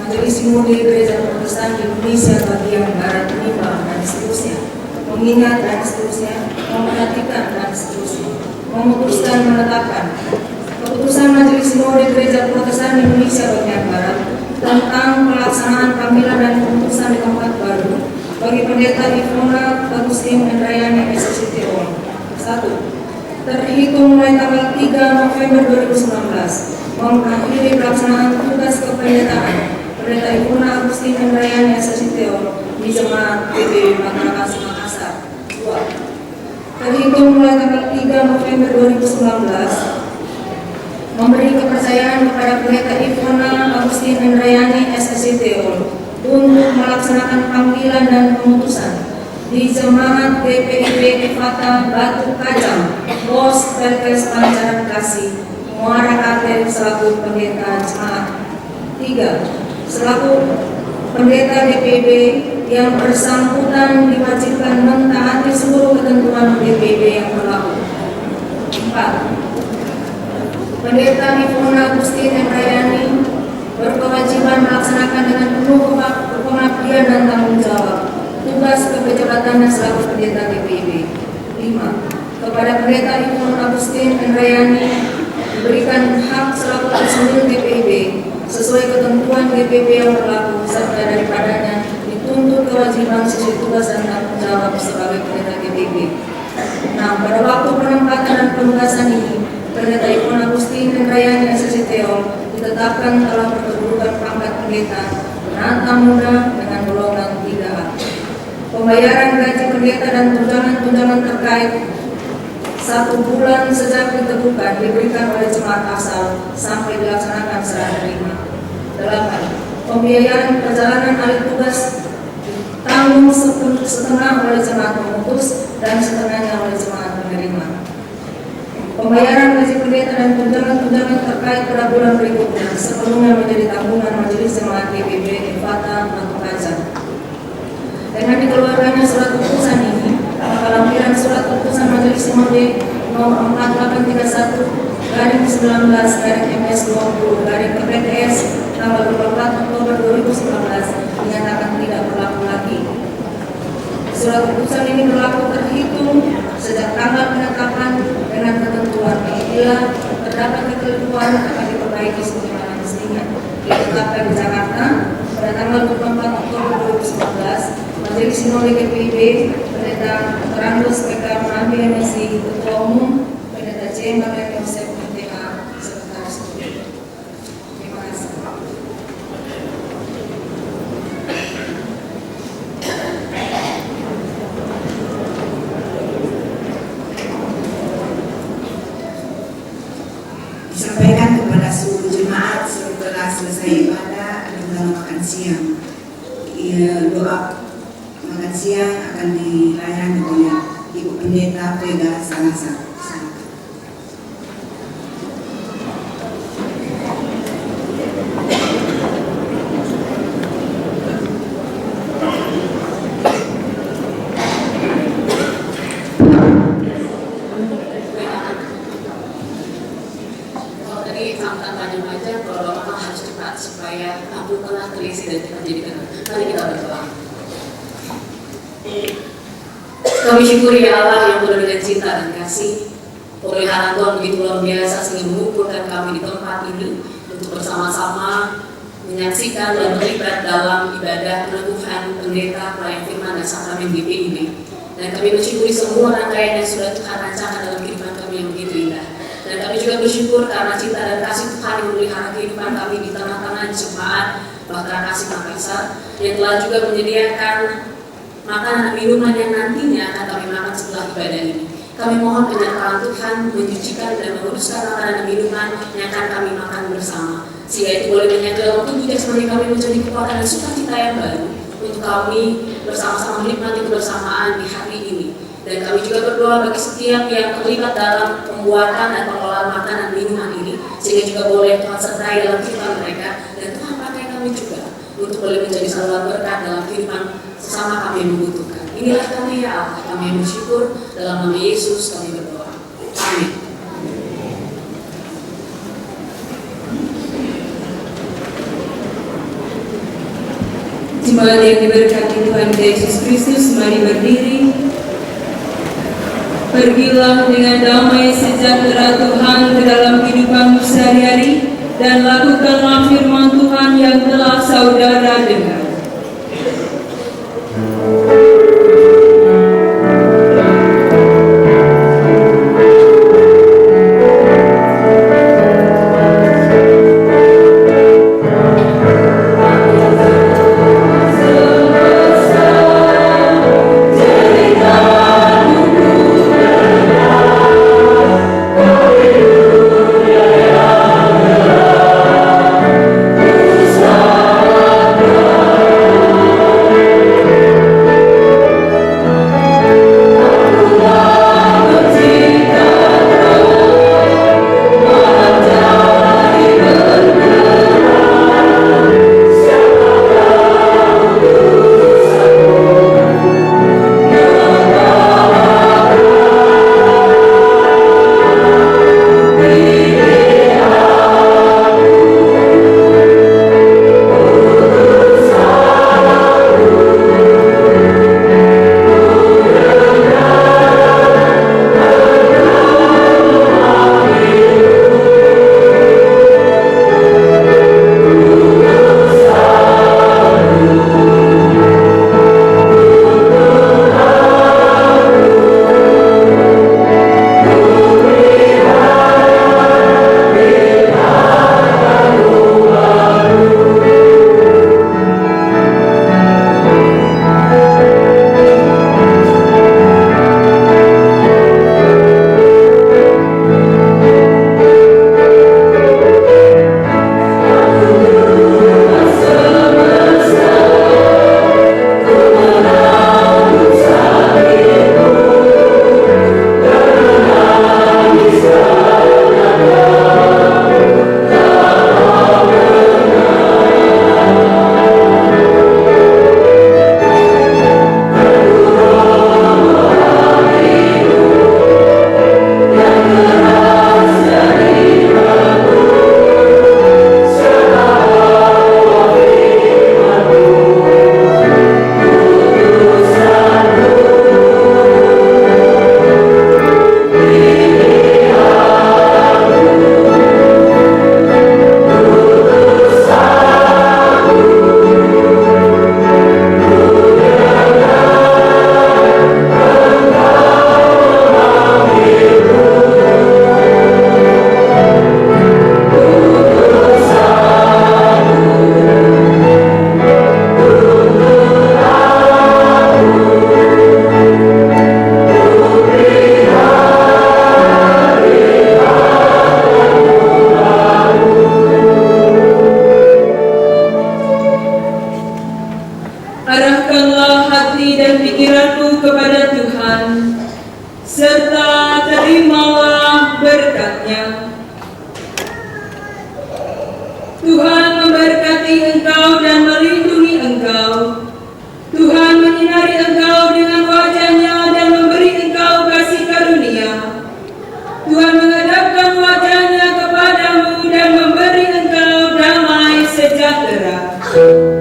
Majelis Sinode Gereja Protestan Indonesia bagian Barat menimbang dan seterusnya, mengingat dan seterusnya, memperhatikan dan seterusnya, memutuskan menetapkan keputusan Majelis Sinode Gereja Protestan Indonesia bagian Barat tentang pelaksanaan panggilan dan pemutusan di tempat baru bagi pendeta Ivona Agustin Endrayani SSCTO. 1. Terhitung mulai tanggal 3 November 2019 mengakhiri pelaksanaan tugas kependetaan pendeta Ivona Agustin Endrayani SSCTO di Jemaat PBB Makassar. 2. Terhitung mulai tanggal 3 November 2019 memberi kepercayaan kepada pendeta Ivona Agustin Endrayani SSCTO untuk melaksanakan panggilan dan pemutusan di Jemaat GPIB Efata Batu Kajang, Pos Perkes Pancaran Kasih, Muara Katen selaku pendeta jemaat. 3. Selaku pendeta GPIB yang bersangkutan diwajibkan mentaati seluruh ketentuan GPIB yang berlaku. 4. Pendeta Ivona Agustin Endrayani berkewajiban melaksanakan dengan penuh pengabdian dan tanggung jawab tugas kepejabatannya selaku pendeta GPIB. 5. Kepada pendeta Ivona Agustin Endrayani diberikan hak selaku personil GPIB sesuai ketentuan GPIB yang berlaku serta daripadanya dituntut kewajiban sesuai tugas dan tanggung jawab sebagai pendeta GPIB. Nah, pada waktu penempatan dan penugasan ini, pendeta Ivona Agustin Endrayani SSCTO ditetapkan telah berkedudukan pangkat pendeta penata muda dengan golongan 3A. Pembayaran gaji pendeta dan tunjangan terkait 1 bulan sejak ditentukan diberikan oleh jemaat asal sampai dilaksanakan serah terima. 8. Pembiayaan perjalanan alih tugas tanggung setengah oleh jemaat pemutus dan setengahnya oleh jemaat penerima. Pembayaran gaji pendeta dan tunjangan terkait pada bulan berikutnya sepenuhnya menjadi tanggungan Majelis Jemaat GPIB Efata Batu Kajang. Dengan dikeluarkannya surat keputusan ini, maka lampiran surat keputusan Majelis Sinode nomor 4831/19/MS20/PPTS tanggal 24 Oktober 2019 dinyatakan tidak berlaku lagi. Surat keputusan ini berlaku terhitung sejak tanggal penetapan dengan ketentuan apabila terdapat kekeliruan akan diperbaiki sebagaimana mestinya. Ditetapkan di Jakarta pada tanggal 24 Oktober 2019, Majelis Sinode GPIB, Pendeta Terandus PK Menambi MSI, Ketua Umum, Pendeta C. Marlen Yosef MTA, Sekretaris Umum. Terima kasih. Disampaikan kepada seluruh jemaat setelah selesai ibadah ada makan siang. Doa makan siang akan dilayani oleh Ibu Pendeta Vega Salazar. Kami syukuri Allah yang penuh dengan cinta dan kasih. Pemeliharaan Tuhan begitu luar biasa sehingga mengumpulkan kami di tempat ini untuk bersama-sama menyaksikan dan terlibat dalam ibadah peneguhan pendeta pelayan firman dan sakramen GPIB. Dan kami bersyukuri semua rangkaian yang sudah Tuhan rancangkan dalam kehidupan kami yang begitu indah. Dan kami juga bersyukur karena cinta dan kasih Tuhan yang memelihara kehidupan kami di tengah-tengah jemaat Bahtera Kasih Makassar, yang telah juga menyediakan makanan dan minuman yang nantinya akan kami makan setelah ibadah ini. Kami mohon penyertaan Tuhan menyucikan dan menguruskan makanan dan minuman yang akan kami makan bersama, sehingga itu boleh menyatu dalam tubuh jasmani kami menjadi kekuatan dan sukacita yang baru untuk kami bersama-sama menikmati kebersamaan di hari ini. Dan kami juga berdoa bagi setiap yang terlibat dalam pembuatan dan pengelolaan makanan minuman ini, sehingga juga boleh Tuhan sertai dalam kehidupan mereka, dan Tuhan pakai kami juga untuk boleh menjadi saluran berkat dalam kehidupan sesama kami yang membutuhkan. Inilah kami ya Allah, kami yang bersyukur, dalam nama Yesus kami berdoa. Amin. Jemaat yang diberkati Tuhan Yesus Kristus, mari berdiri. Pergilah dengan damai sejahtera Tuhan ke dalam kehidupanmu sehari-hari, dan lakukanlah firman Tuhan yang telah saudara dengar. Tuhan memberkati engkau dan melindungi engkau. Tuhan menyinari engkau dengan wajah-Nya dan memberi engkau kasih karunia. Tuhan menghadapkan wajah-Nya kepadamu dan memberi engkau damai sejahtera. Amin.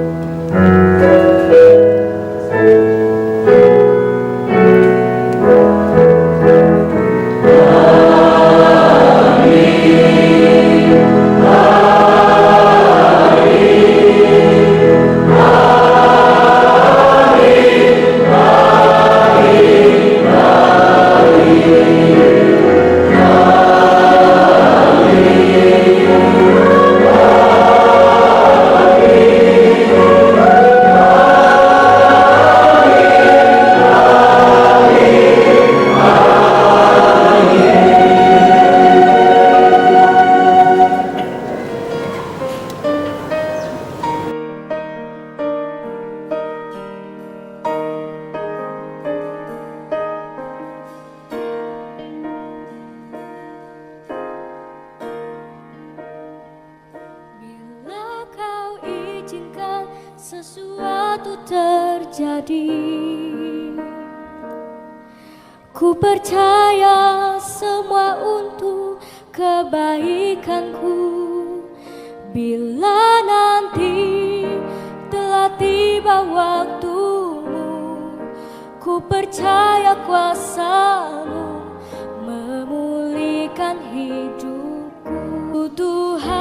sesuatu terjadi. Ku percaya semua untuk kebaikanku. Bila nanti telah tiba waktumu, ku percaya kuasa-Mu memulihkan hidupku. Tuhan